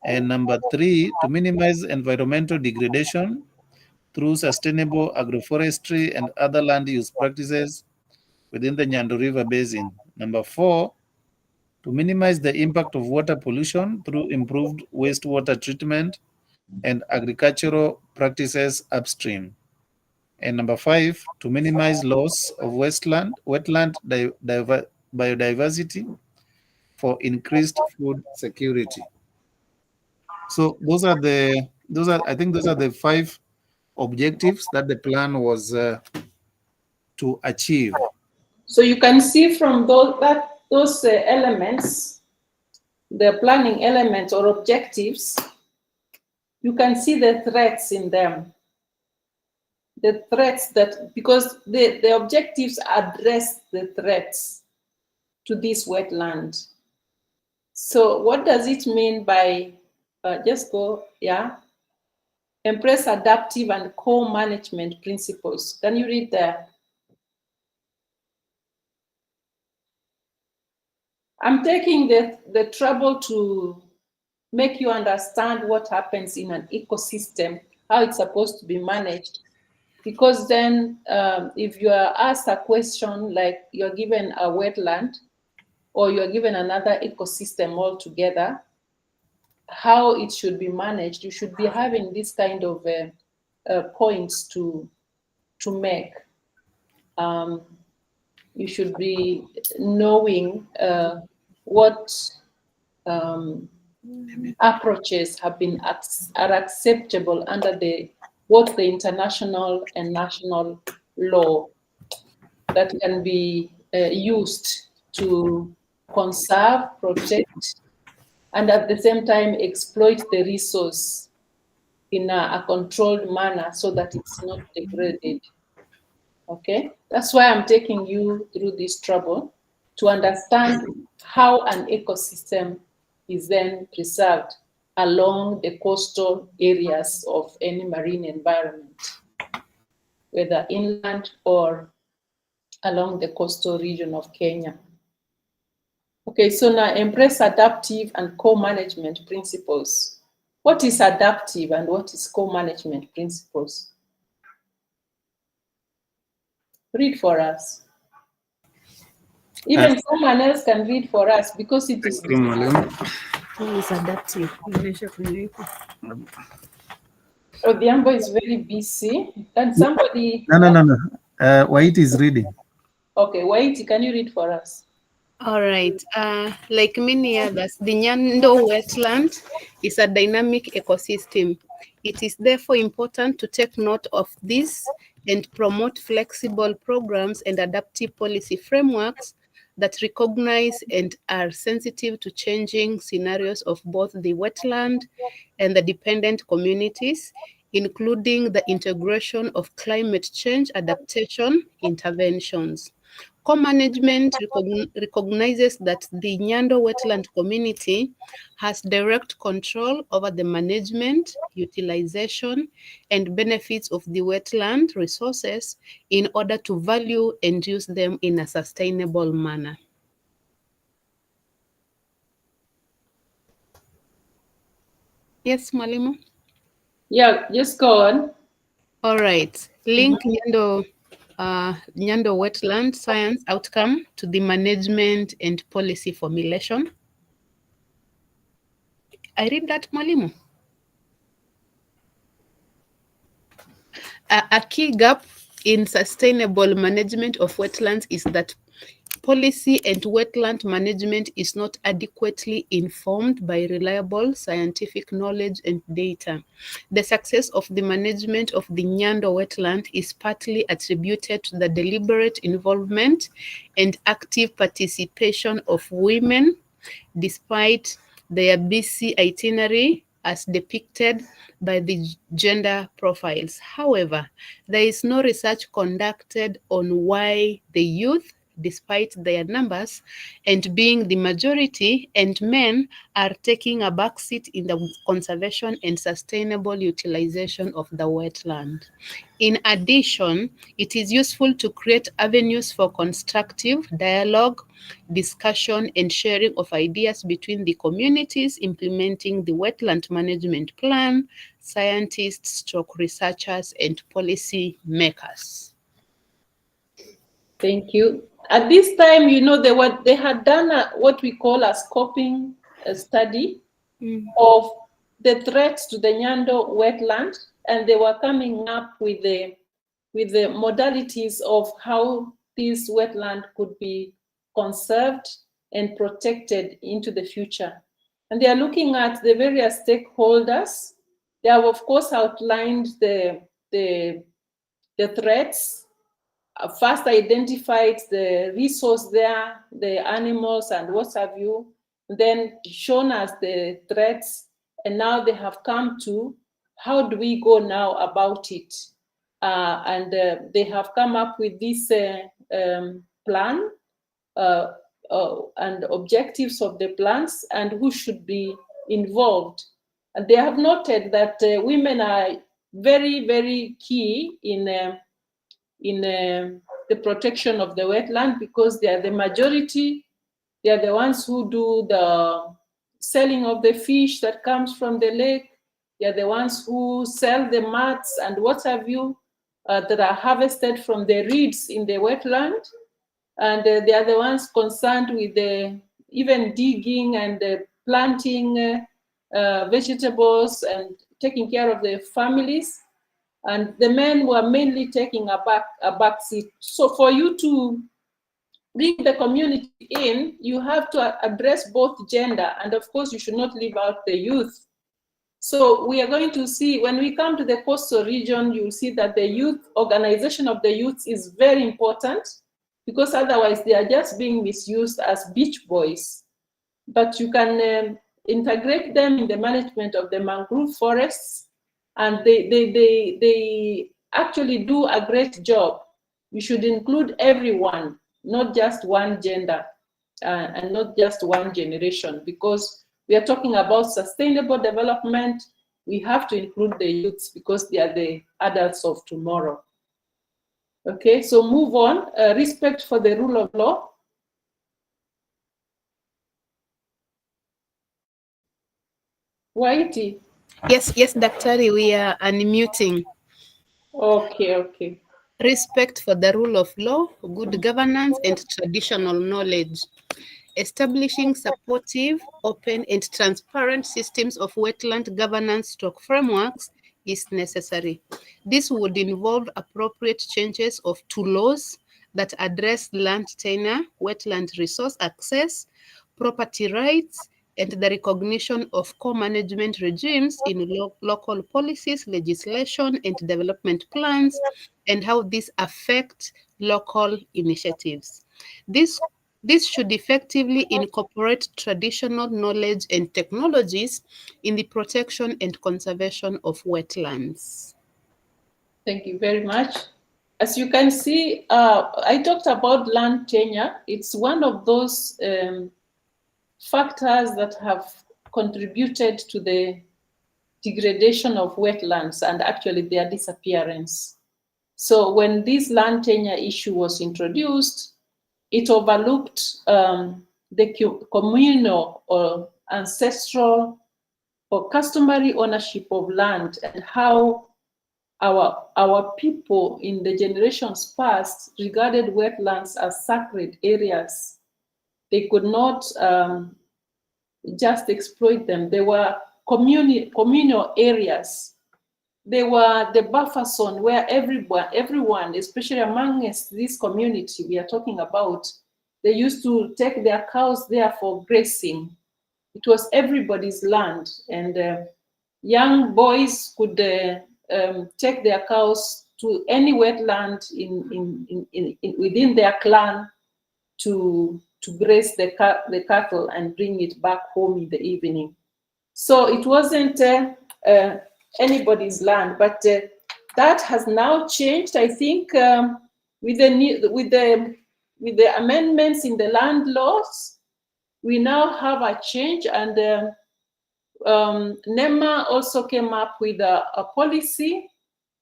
And number 3, to minimize environmental degradation through sustainable agroforestry and other land use practices within the Nyando River Basin. Number 4, to minimize the impact of water pollution through improved wastewater treatment and agricultural practices upstream. And number 5, to minimize loss of wetland biodiversity for increased food security. So those are the 5 objectives that the plan was to achieve. So you can see from those elements, the planning elements or objectives, you can see the threats in them. The threats that, because the objectives address the threats to this wetland. So what does it mean by, embrace adaptive and co-management principles? Can you read there? I'm taking the trouble to make you understand what happens in an ecosystem, how it's supposed to be managed. Because then if you are asked a question like you're given a wetland or you're given another ecosystem altogether, how it should be managed, you should be having this kind of points to make. You should be knowing what approaches are acceptable under both the international and national law that can be used to conserve, protect, and at the same time exploit the resource in a controlled manner so that it's not degraded. Okay, that's why I'm taking you through this trouble to understand how an ecosystem is then preserved along the coastal areas of any marine environment, whether inland or along the coastal region of Kenya. Okay, so now embrace adaptive and co-management principles. What is adaptive and what is co-management principles? Read for us. Even someone else can read for us because it is. Is adaptive. Odhiambo is very busy. Can somebody? No. White is reading. Okay, White, can you read for us? All right. Like many others, the Nyando wetland is a dynamic ecosystem. It is therefore important to take note of this and promote flexible programs and adaptive policy frameworks that recognize and are sensitive to changing scenarios of both the wetland and the dependent communities, including the integration of climate change adaptation interventions. Co-management recognizes that the Nyando wetland community has direct control over the management, utilization, and benefits of the wetland resources in order to value and use them in a sustainable manner. Yes, Mwalimu? Yeah, just go on. All right. Link Nyando wetland science outcome to the management and policy formulation. I read that, Mwalimu. A key gap in sustainable management of wetlands is that policy and wetland management is not adequately informed by reliable scientific knowledge and data. The success of the management of the Nyando wetland is partly attributed to the deliberate involvement and active participation of women, despite their busy itinerary as depicted by the gender profiles. However, there is no research conducted on why the youth, despite their numbers and being the majority, and men are taking a backseat in the conservation and sustainable utilization of the wetland. In addition, it is useful to create avenues for constructive dialogue, discussion, and sharing of ideas between the communities implementing the wetland management plan, scientists, researchers, and policy makers. Thank you. At this time, they had done what we call a scoping study of the threats to the Nyando wetland, and they were coming up with the with the modalities of how this wetland could be conserved and protected into the future. And they are looking at the various stakeholders. They have, of course, outlined the threats, first identified the resource there, the animals and what have you, then shown us the threats, and now they have come to how do we go now about it? And they have come up with this plan and objectives of the plans and who should be involved. And they have noted that women are very, very key in the protection of the wetland because they are the majority. They are the ones who do the selling of the fish that comes from the lake. They are the ones who sell the mats and what have you that are harvested from the reeds in the wetland. And they are the ones concerned with the even digging and planting vegetables and taking care of the families. And the men were mainly taking a back seat. So for you to bring the community in, you have to address both gender, and of course you should not leave out the youth. So we are going to see, when we come to the coastal region, you'll see that the youth, organization of the youth is very important, because otherwise they are just being misused as beach boys. But you can integrate them in the management of the mangrove forests, and they actually do a great job. You should include everyone, not just one gender and not just one generation, because we are talking about sustainable development. We have to include the youths because they are the adults of tomorrow. Okay, so move on. Respect for the rule of law. Whitey. Yes, Daktari, we are unmuting. Okay. Respect for the rule of law, good governance, and traditional knowledge. Establishing supportive, open, and transparent systems of wetland governance frameworks is necessary. This would involve appropriate changes to laws that address land tenure, wetland resource access, property rights, and the recognition of co-management regimes in local policies, legislation, and development plans, and how these affect local initiatives. This should effectively incorporate traditional knowledge and technologies in the protection and conservation of wetlands. Thank you very much. As you can see, I talked about land tenure. It's one of those factors that have contributed to the degradation of wetlands and actually their disappearance. So when this land tenure issue was introduced, it overlooked the communal or ancestral or customary ownership of land and how our people in the generations past regarded wetlands as sacred areas. They could not just exploit them. They were communal areas. They were the buffer zone where everyone, especially amongst this community we are talking about, they used to take their cows there for grazing. It was everybody's land, and young boys could take their cows to any wetland within their clan to graze the cattle and bring it back home in the evening. So it wasn't anybody's land, but that has now changed. I think with the amendments in the land laws, we now have a change, and NEMA also came up with a policy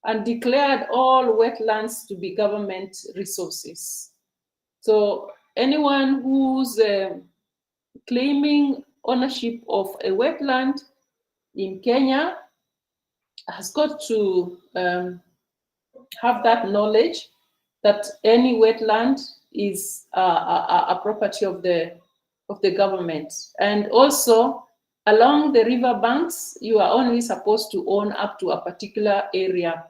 and declared all wetlands to be government resources. So anyone who's claiming ownership of a wetland in Kenya has got to have that knowledge that any wetland is a property of the government. And also, along the river banks, you are only supposed to own up to a particular area.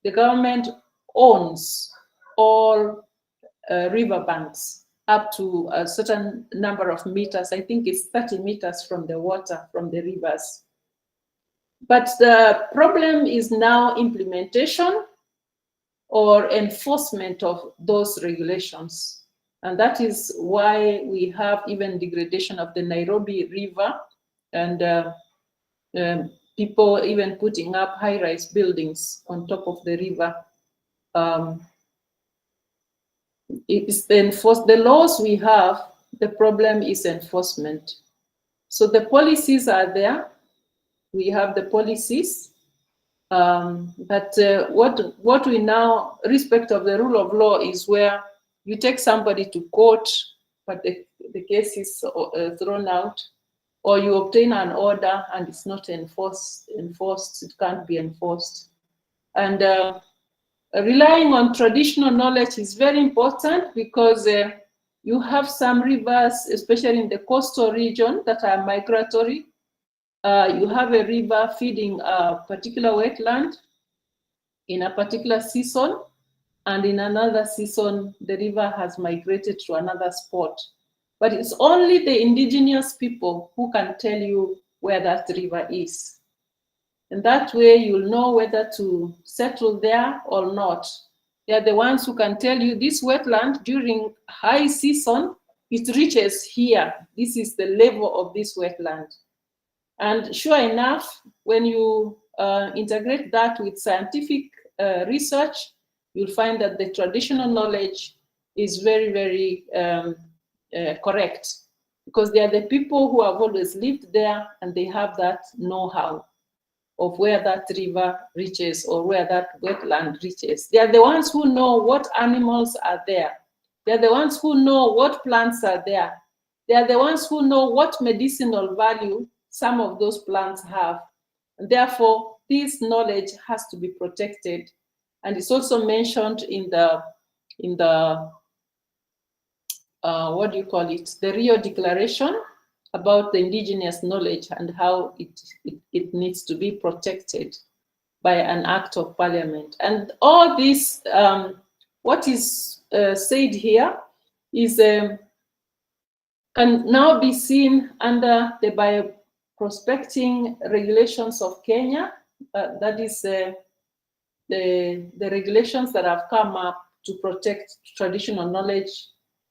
The government owns all riverbanks up to a certain number of meters. I think it's 30 meters from the water, from the rivers. But the problem is now implementation or enforcement of those regulations. And that is why we have even degradation of the Nairobi River, and people even putting up high-rise buildings on top of the river. It's the laws we have, the problem is enforcement. So the policies are there. We have the policies, but what we now respect of the rule of law is where you take somebody to court, but the case is thrown out, or you obtain an order and it's not enforced, it can't be enforced. And relying on traditional knowledge is very important, because you have some rivers, especially in the coastal region, that are migratory. You have a river feeding a particular wetland in a particular season, and in another season, the river has migrated to another spot. But it's only the indigenous people who can tell you where that river is. And that way you'll know whether to settle there or not. They're the ones who can tell you this wetland during high season, it reaches here. This is the level of this wetland. And sure enough, when you integrate that with scientific research, you'll find that the traditional knowledge is very, very correct, because they are the people who have always lived there, and they have that know-how of where that river reaches or where that wetland reaches. They are the ones who know what animals are there. They are the ones who know what plants are there. They are the ones who know what medicinal value some of those plants have. And therefore, this knowledge has to be protected. And it's also mentioned in the what do you call it? The Rio Declaration about the indigenous knowledge and how it needs to be protected by an act of parliament. And all this, what is said here is can now be seen under the bioprospecting regulations of Kenya. That is the regulations that have come up to protect traditional knowledge.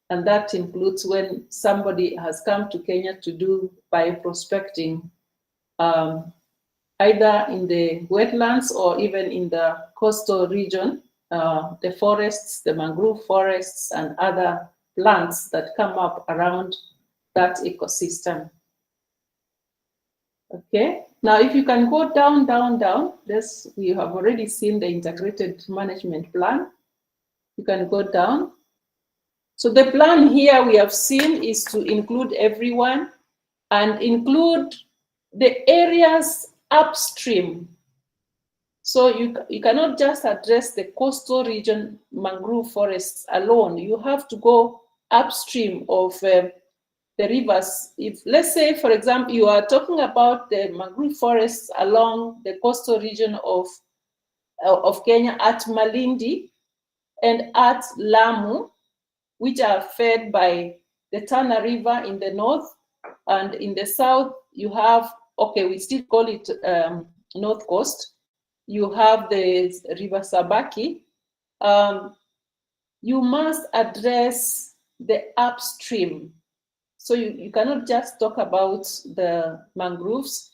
And that includes when somebody has come to Kenya to do bioprospecting, either in the wetlands or even in the coastal region, the forests, the mangrove forests, and other plants that come up around that ecosystem. Okay, now if you can go down, this, we have already seen the integrated management plan. You can go down. So the plan here we have seen is to include everyone and include the areas upstream. So you cannot just address the coastal region mangrove forests alone. You have to go upstream of the rivers. If, let's say, for example, you are talking about the mangrove forests along the coastal region of Kenya at Malindi and at Lamu, which are fed by the Tana River in the north, and in the south you have, okay, we still call it North Coast. You have the River Sabaki. You must address the upstream. So you cannot just talk about the mangroves.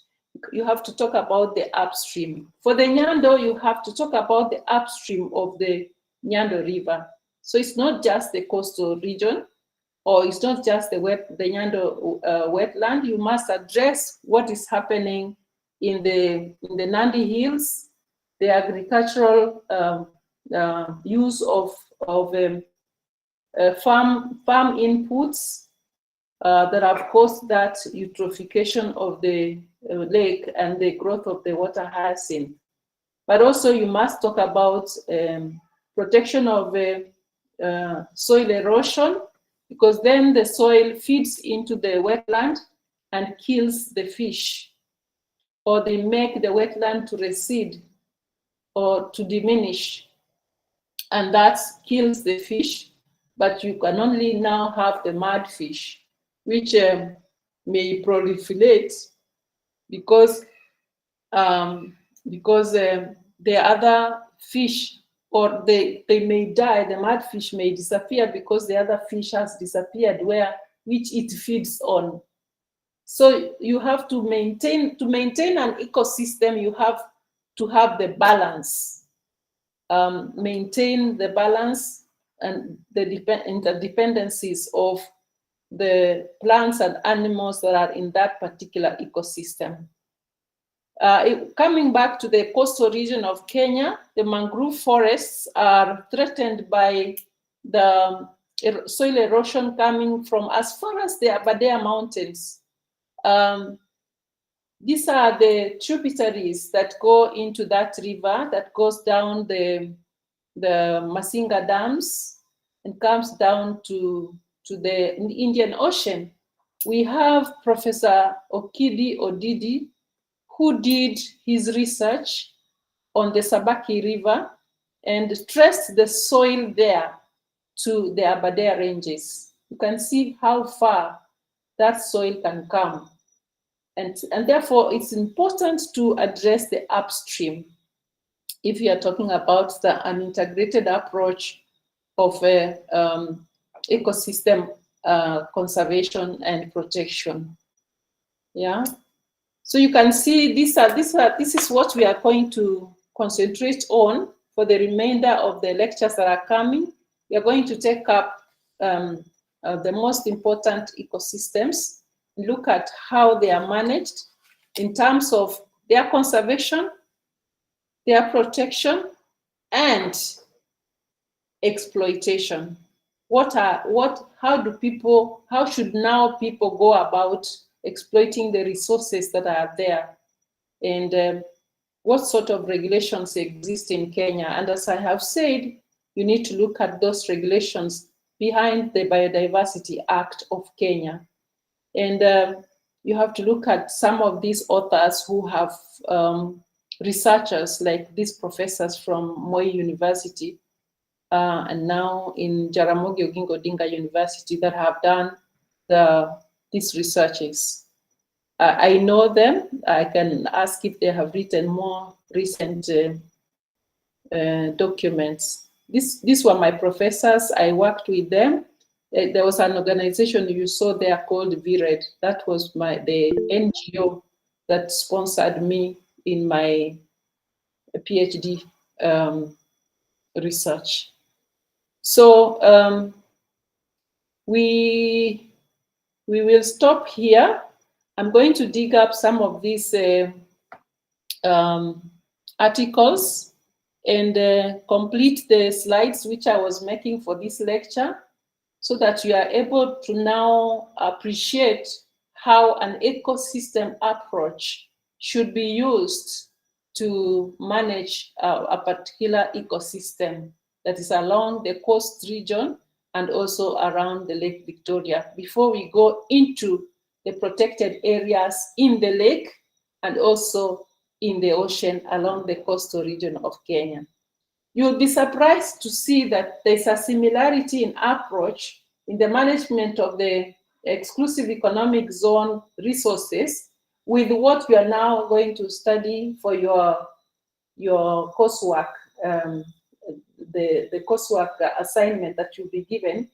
You have to talk about the upstream. For the Nyando, you have to talk about the upstream of the Nyando River. So it's not just the coastal region, or it's not just the Nyando wetland. You must address what is happening in the Nandi Hills, the agricultural use of farm inputs that have caused that eutrophication of the lake and the growth of the water hyacinth. But also you must talk about protection of soil erosion, because then the soil feeds into the wetland and kills the fish, or they make the wetland to recede or to diminish. and that kills the fish, but you can only now have the mud fish, which may proliferate because the other fish, or they may die, the mud fish may disappear because the other fish has disappeared which it feeds on. So you have to maintain an ecosystem, you have to have the balance, maintain the balance and the interdependencies of the plants and animals that are in that particular ecosystem. Coming back to the coastal region of Kenya, the mangrove forests are threatened by the soil erosion coming from as far as the Aberdare Mountains. These are the tributaries that go into that river that goes down the Masinga dams and comes down to the Indian Ocean. We have Professor Okidi Odidi, who did his research on the Sabaki River and traced the soil there to the Aberdare Ranges. You can see how far that soil can come. And therefore, it's important to address the upstream if you are talking about an integrated approach of ecosystem conservation and protection. Yeah. So you can see this is what we are going to concentrate on for the remainder of the lectures that are coming. We are going to take up the most important ecosystems, look at how they are managed in terms of their conservation, their protection, and exploitation. How should now people go about exploiting the resources that are there, and what sort of regulations exist in Kenya? And as I have said, you need to look at those regulations behind the Biodiversity Act of Kenya. And you have to look at some of these authors who have researchers like these professors from Moi University and now in Jaramogi Oginga Odinga University that have done these researches. I know them. I can ask if they have written more recent documents. These were my professors. I worked with them. There was an organization you saw there called VRED. That was the NGO that sponsored me in my PhD research. So we will stop here. I'm going to dig up some of these articles and complete the slides which I was making for this lecture, so that you are able to now appreciate how an ecosystem approach should be used to manage a particular ecosystem that is along the coast region and also around the Lake Victoria, before we go into the protected areas in the lake and also in the ocean along the coastal region of Kenya. You'll be surprised to see that there's a similarity in approach in the management of the exclusive economic zone resources with what you are now going to study for your coursework, the coursework assignment that you'll be given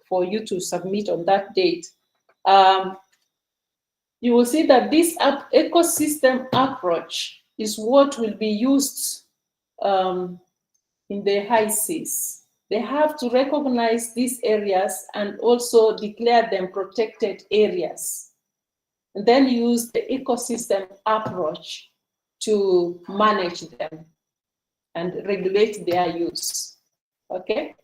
for you to submit on that date. You will see that this ecosystem approach is what will be used in the high seas. They have to recognize these areas and also declare them protected areas, and then use the ecosystem approach to manage them and regulate their use. Okay?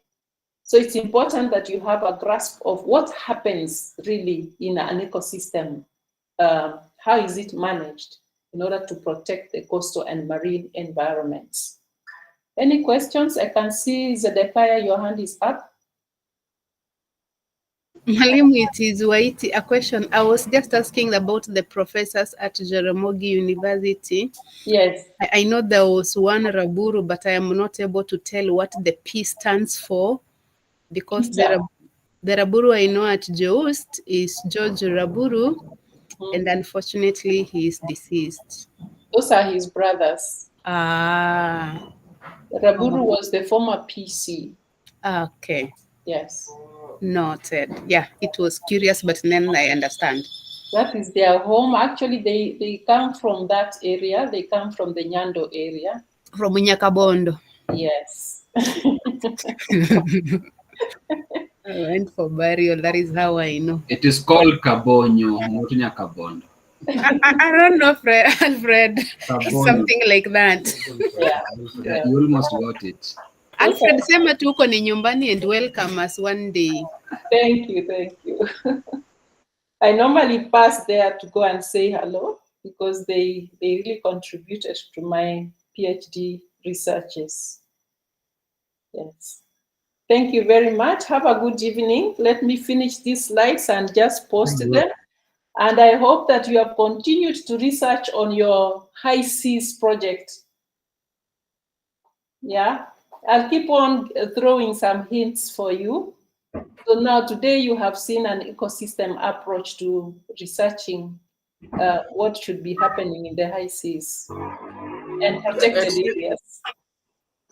So it's important that you have a grasp of what happens really in an ecosystem. How is it managed in order to protect the coastal and marine environments? Any questions? I can see Zedekiah, your hand is up. Mwalimu, it is Waiti. A question. I was just asking about the professors at Jaramogi University. Yes. I know there was one Raburu, but I am not able to tell what the P stands for because Peter. the Raburu I know at Joost is George Raburu, and unfortunately he is deceased. Those are his brothers. Ah, Raburu was the former PC. okay. Yes. Noted. Yeah, it was curious, but then I understand. That is their home. Actually, they come from that area. They come from the Nyando area. From Nyakabondo. Yes. I went for burial. That is how I know. It is called Kabonyo, not Nyakabondo. I don't know, Alfred. It's something like that. Yeah. You almost got it. Alfred, sema tu uko ni nyumbani and welcome us one day. Thank you. I normally pass there to go and say hello because they really contributed to my PhD researches. Yes. Thank you very much. Have a good evening. Let me finish these slides and just post them. And I hope that you have continued to research on your high seas project. Yeah, I'll keep on throwing some hints for you. So now today you have seen an ecosystem approach to researching what should be happening in the high seas and protected areas.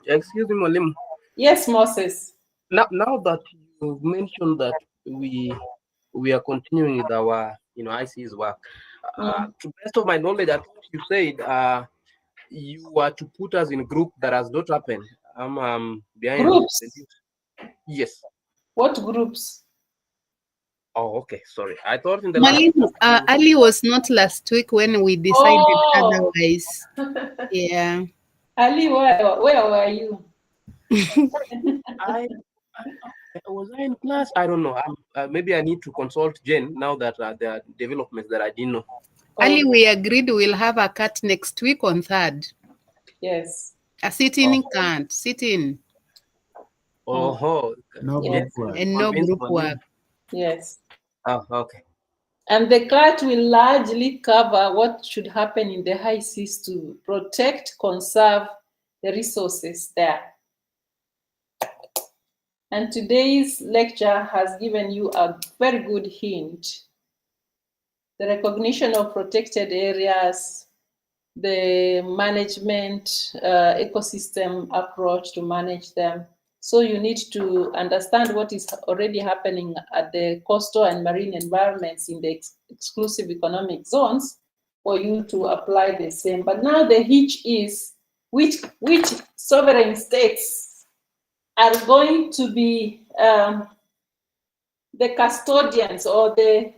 Excuse me, Mwalimu. Yes, Moses. Now that you mentioned that we are continuing with our IC's work, to the best of my knowledge, I thought you said you were to put us in a group that has not happened. I'm behind. Groups? Yes. What groups? Oh, okay. Sorry. I thought in the Mwalimu, Ali was not last week when we decided otherwise. Yeah. Ali, where were you? Was I in class? I don't know. Maybe I need to consult Jen now that there are developments that I didn't know. Ali, we agreed we'll have a cut next week on 3rd. Yes. A sit-in can't. Sit-in. Oh, no yes. group work. And no group work. Yes. Oh, okay. And the CLAT will largely cover what should happen in the high seas to protect, conserve the resources there. And today's lecture has given you a very good hint. The recognition of protected areas, the management, ecosystem approach to manage them. So you need to understand what is already happening at the coastal and marine environments in the exclusive economic zones for you to apply the same. But now the hitch is which sovereign states are going to be the custodians or the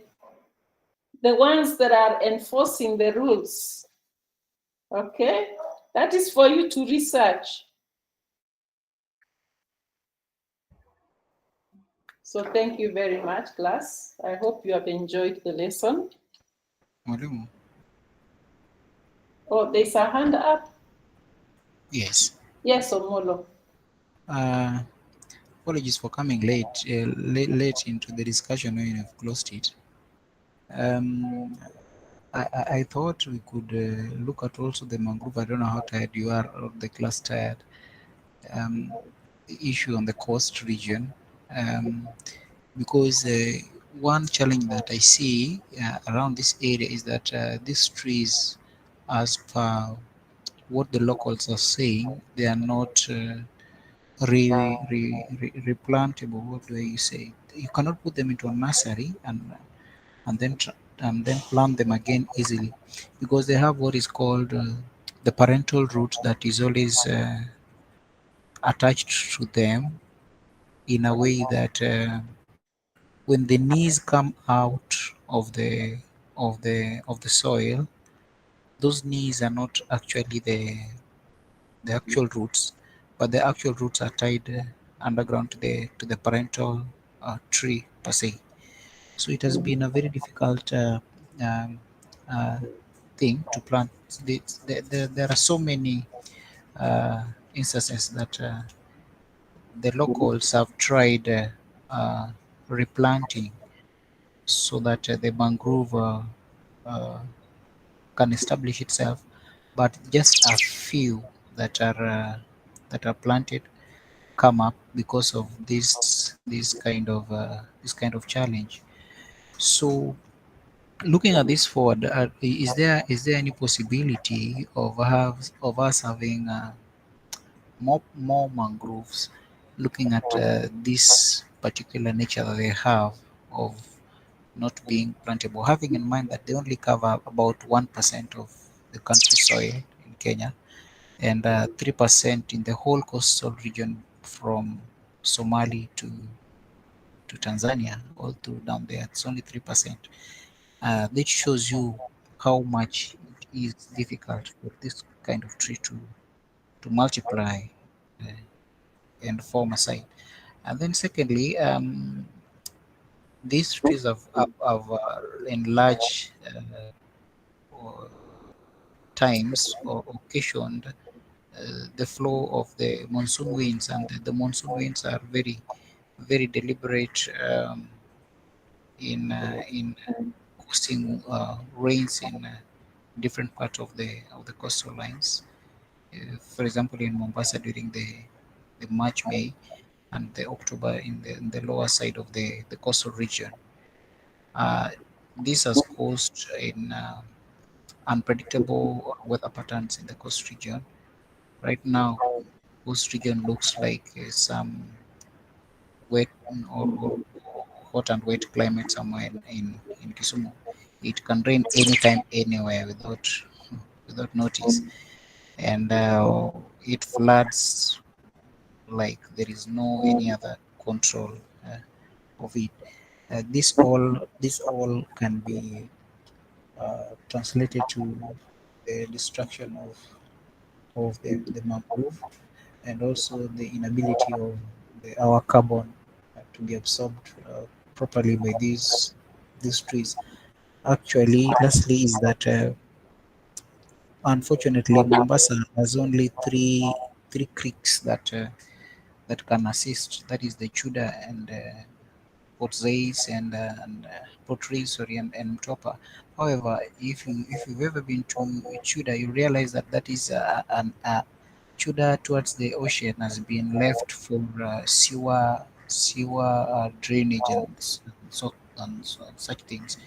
ones that are enforcing the rules. Okay, that is for you to research. So thank you very much, class. I hope you have enjoyed the lesson. Mwalimu. Oh, there's a hand up. Yes. Yes, Omolo. Apologies for coming late into the discussion when you have closed it. I thought we could look at also the mangrove. I don't know how tired you are, or the class tired. Issue on the coast region, because one challenge that I see around this area is that these trees, as per what the locals are saying, they are not replantable. What do you say? You cannot put them into a nursery and then plant them again easily, because they have what is called the parental root that is always attached to them in a way that when the knees come out of the soil, those knees are not actually the actual roots, but the actual roots are tied underground to the parental tree per se. So it has been a very difficult thing to plant. There are so many instances that the locals have tried replanting so that the mangrove can establish itself. But just a few that are planted come up because of this kind of challenge. So looking at this forward, is there any possibility of us having more mangroves, looking at this particular nature that they have of not being plantable, having in mind that they only cover about 1% of the country's soil in Kenya, and 3% in the whole coastal region from Somali to Tanzania, all through down there. It's only 3%. This shows you how much it is difficult for this kind of tree to multiply uh, and form a site. And then secondly, these trees have enlarged or times or occasioned the flow of the monsoon winds, and the monsoon winds are very, very deliberate in causing rains in different parts of the coastal lines. For example, in Mombasa during the March, May, and the October in the lower side of the coastal region. Uh, this has caused in unpredictable weather patterns in the coast region. Right now, coast region looks like some wet or hot and wet climate somewhere in Kisumu. It can rain anytime, anywhere without notice, and it floods like there is no any other control of it. This all can be translated to the destruction of the mangrove, and also the inability of our carbon to be absorbed properly by these trees. Actually, lastly, is that unfortunately Mombasa has only three creeks that can assist. That is the Chuda and Port Zais and Port Reitz, sorry, and Mtwapa. However, if you've ever been to Chuda, you realize that that is Chuda towards the ocean has been left for sewer drainage and such things.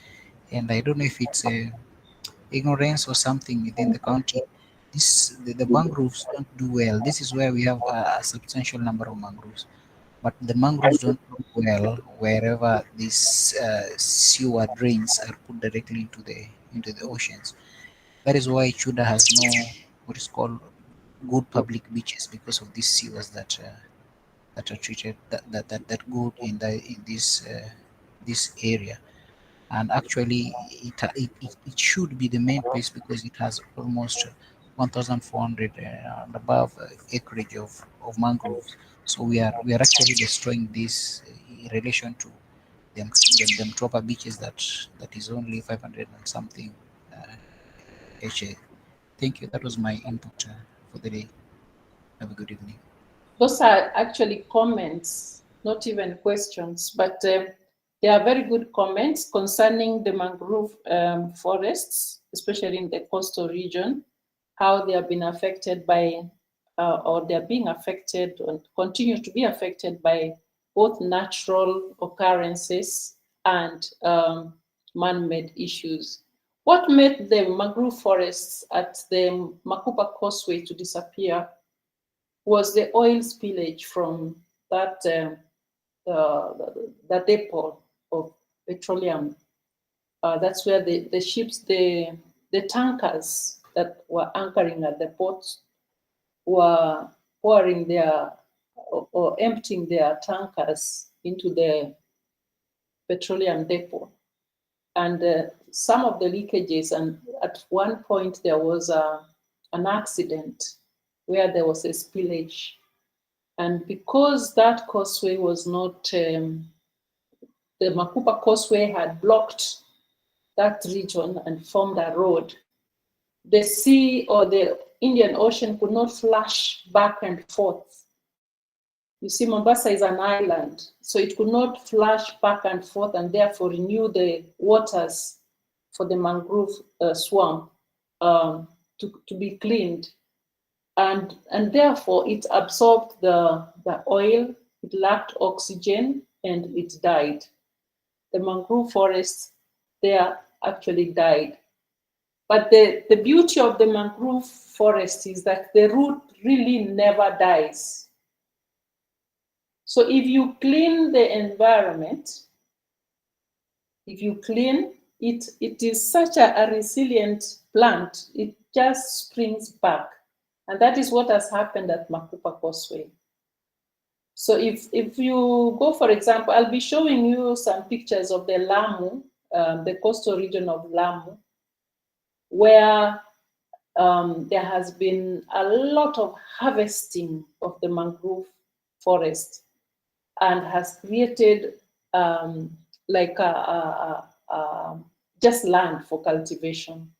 And I don't know if it's ignorance or something within the county. The mangroves don't do well. This is where we have a substantial number of mangroves, but the mangroves don't do well wherever these sewer drains are put directly into the oceans. That is why Chuda has no what is called good public beaches, because of these sewers that are treated that good in this area. And actually it should be the main place because it has almost 1,400 and above acreage of mangroves. So we are actually destroying this in relation to them proper beaches that is only 500 and something ha. Thank you. That was my input for the day. Have a good evening. Those are actually comments, not even questions, but they are very good comments concerning the mangrove forests, especially in the coastal region, how they have been affected by, or they are being affected and continue to be affected by both natural occurrences and man-made issues. What made the mangrove forests at the Makupa Causeway to disappear was the oil spillage from that the depot of petroleum. That's where the ships, the tankers that were anchoring at the ports were pouring their or emptying their tankers into the petroleum depot. And some of the leakages, and at one point there was an accident where there was a spillage. And because that causeway was not, the Makupa Causeway had blocked that region and formed a road, the sea or the Indian Ocean could not flush back and forth You see, Mombasa is an island, so it could not flush back and forth and therefore renew the waters for the mangrove swamp to be cleaned. And therefore it absorbed the oil, it lacked oxygen, and it died. The mangrove forests there actually died. But the beauty of the mangrove forest is that the root really never dies. So if you clean the environment, if you clean it, it is such a resilient plant. It just springs back. And that is what has happened at Makupa Causeway. So if you go, for example, I'll be showing you some pictures of the Lamu, the coastal region of Lamu, where there has been a lot of harvesting of the mangrove forest and has created like just land for cultivation.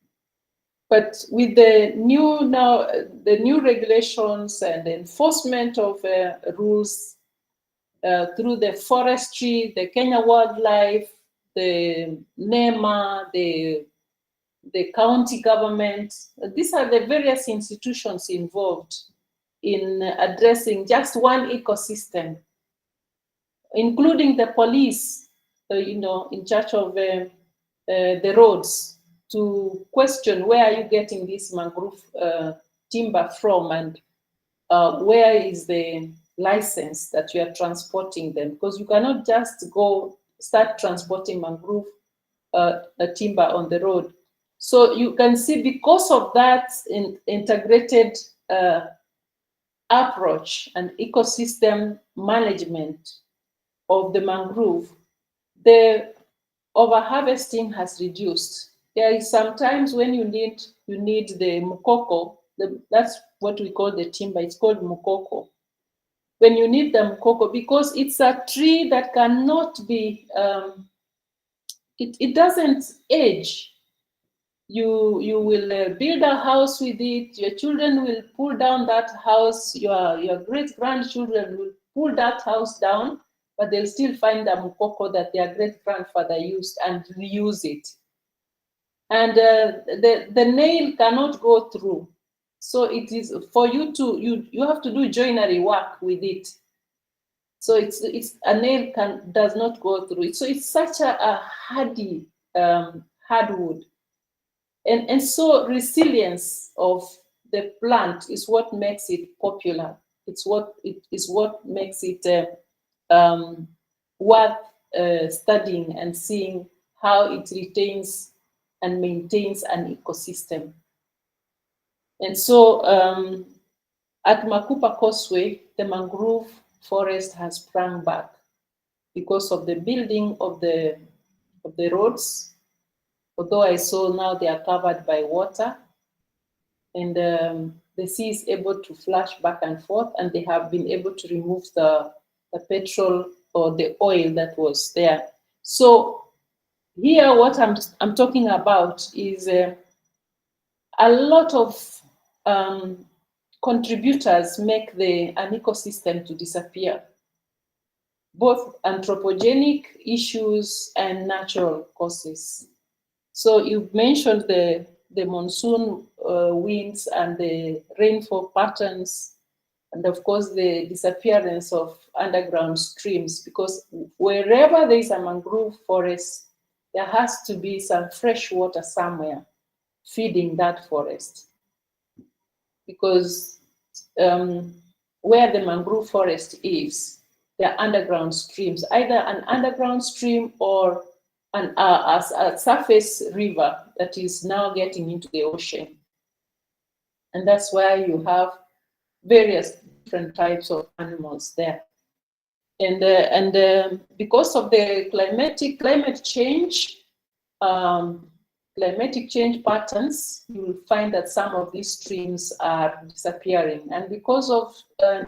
But with the new regulations and the enforcement of rules through the forestry, the Kenya Wildlife, the NEMA, the county government, these are the various institutions involved in addressing just one ecosystem, including the police, in charge of the roads, to question where are you getting this mangrove timber from, and where is the license that you are transporting them, because you cannot just go start transporting mangrove timber on the road. So you can see, because of that integrated approach and ecosystem management of the mangrove, the overharvesting has reduced. There is sometimes when you need the mukoko, that's what we call the timber, it's called mukoko. When you need the mukoko, because it's a tree that cannot be, it doesn't age. You will build a house with it, your children will pull down that house, your great-grandchildren will pull that house down, but they'll still find the mukoko that their great-grandfather used and reuse it. And the nail cannot go through. So it is for you to, you have to do joinery work with it. So it's a nail does not go through it. So it's such a hardy hardwood. And so resilience of the plant is what makes it popular. It's what makes it worth studying and seeing how it retains and maintains an ecosystem. And so at Makupa Causeway, the mangrove forest has sprung back because of the building of the roads. Although I saw now they are covered by water, and the sea is able to flush back and forth, and they have been able to remove the petrol or the oil that was there. So here, what I'm talking about is a lot of contributors make an ecosystem to disappear, both anthropogenic issues and natural causes. So you've mentioned the monsoon winds and the rainfall patterns, and of course the disappearance of underground streams, because wherever there is a mangrove forest, there has to be some fresh water somewhere feeding that forest. Because where the mangrove forest is, there are underground streams, either an underground stream or a surface river that is now getting into the ocean. And that's why you have various different types of animals there. And because of the climate change patterns, you will find that some of these streams are disappearing. And because of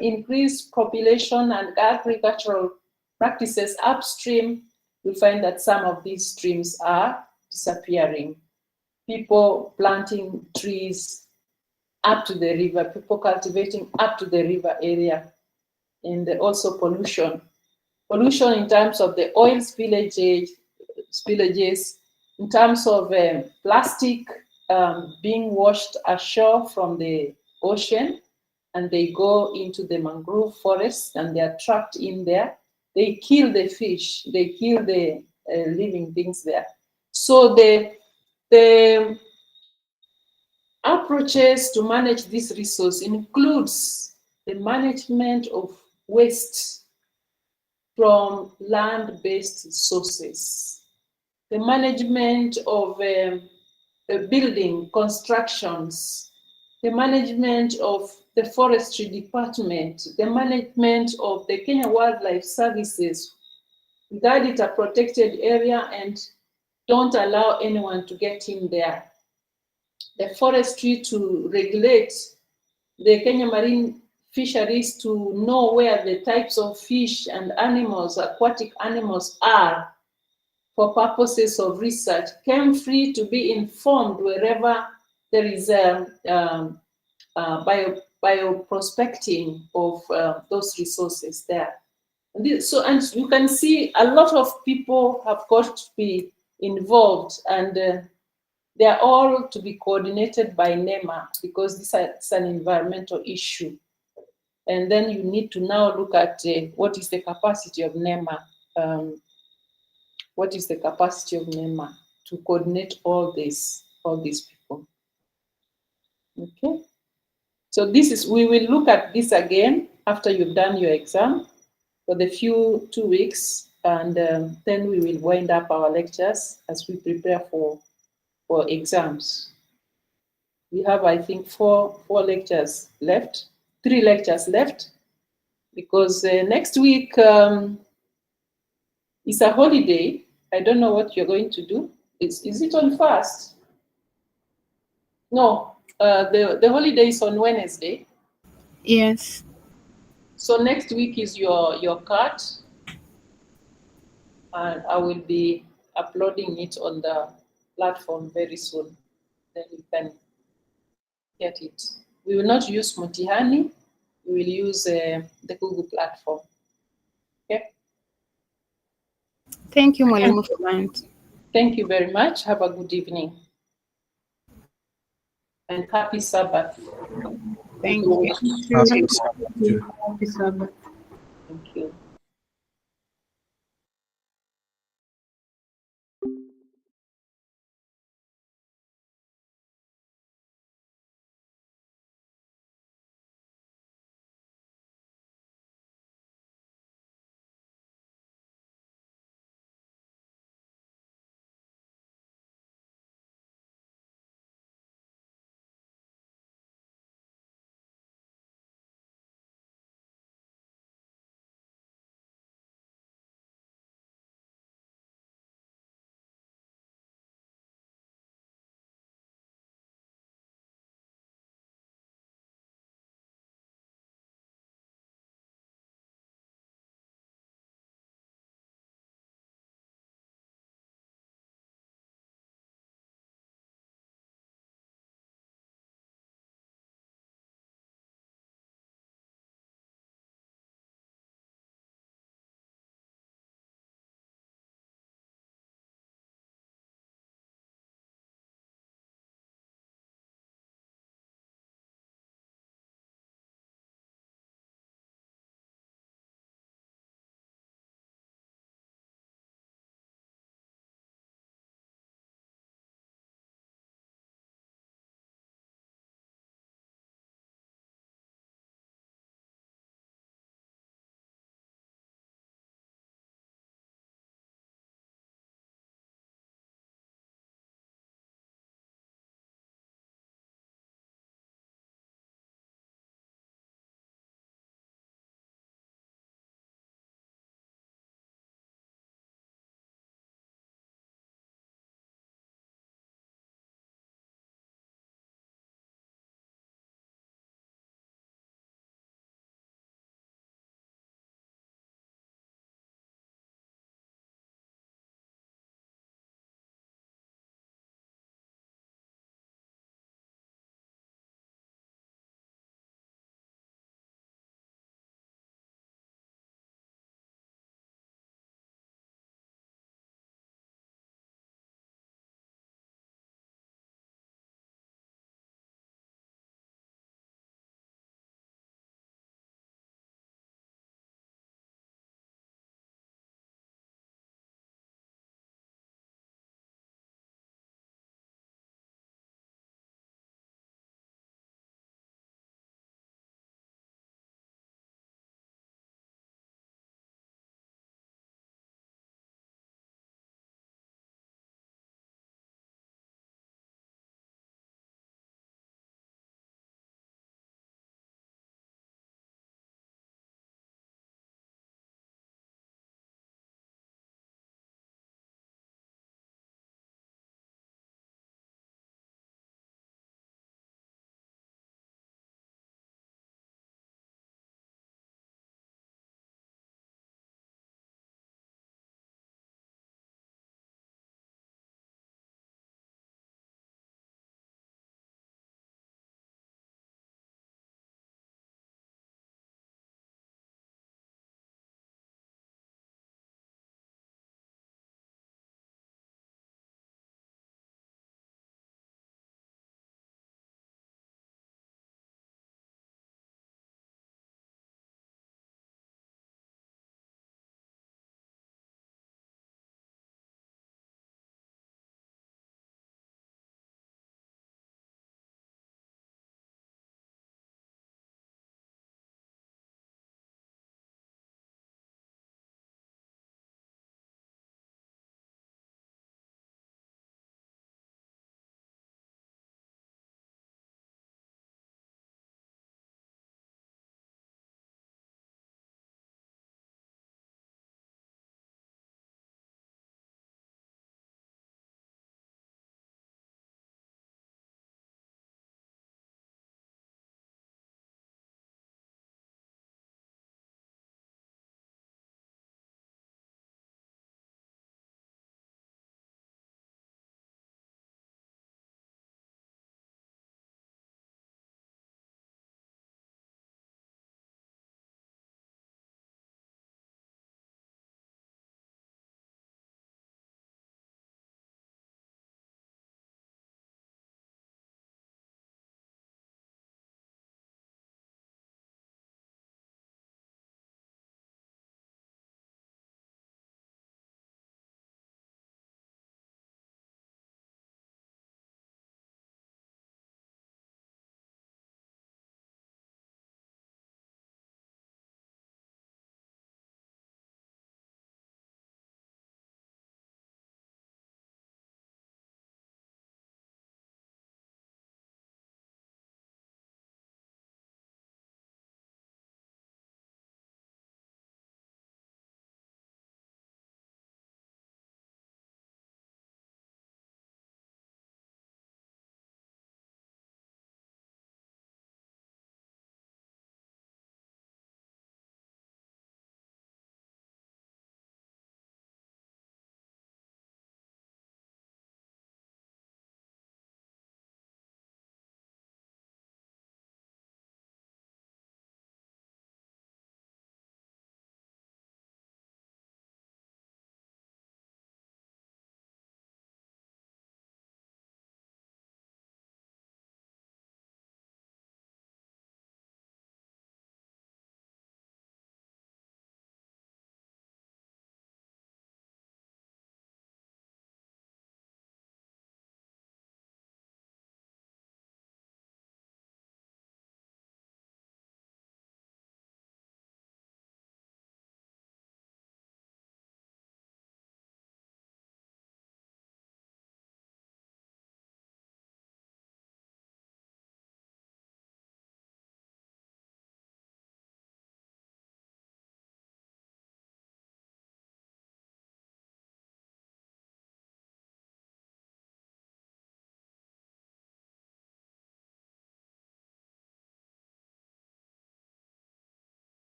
increased population and agricultural practices upstream, you find that some of these streams are disappearing. People planting trees up to the river, people cultivating up to the river area. and also pollution. Pollution in terms of the oil spillages, in terms of plastic being washed ashore from the ocean, and they go into the mangrove forest and they are trapped in there. They kill the fish, they kill the living things there. So the approaches to manage this resource includes the management of waste from land-based sources, the management of building constructions, the management of the forestry department, the management of the Kenya Wildlife Services, guide it a protected area and don't allow anyone to get in there. The forestry to regulate the Kenya marine fisheries to know where the types of fish and animals, aquatic animals are for purposes of research. KEMFRI to be informed wherever there is bioprospecting of those resources there. And you can see a lot of people have got to be involved, and they are all to be coordinated by NEMA because this is an environmental issue. And then you need to now look at what is the capacity of NEMA. What is the capacity of NEMA to coordinate all these people? Okay. So we will look at this again after you've done your exam for the 2 weeks, and then we will wind up our lectures as we prepare for exams. We have, I think, 4 lectures left, 3 lectures left, because next week is a holiday. I don't know what you're going to do. Is it on fast? No, the holiday is on Wednesday. Yes. So next week is your cut, and I will be uploading it on the platform very soon. Then you can get it. We will not use Mutihani. We will use the Google platform. Okay. Thank you, Mwalimu, for that. Thank you very much. Have a good evening. And happy Sabbath. Thank you. Happy Sabbath. Happy Sabbath.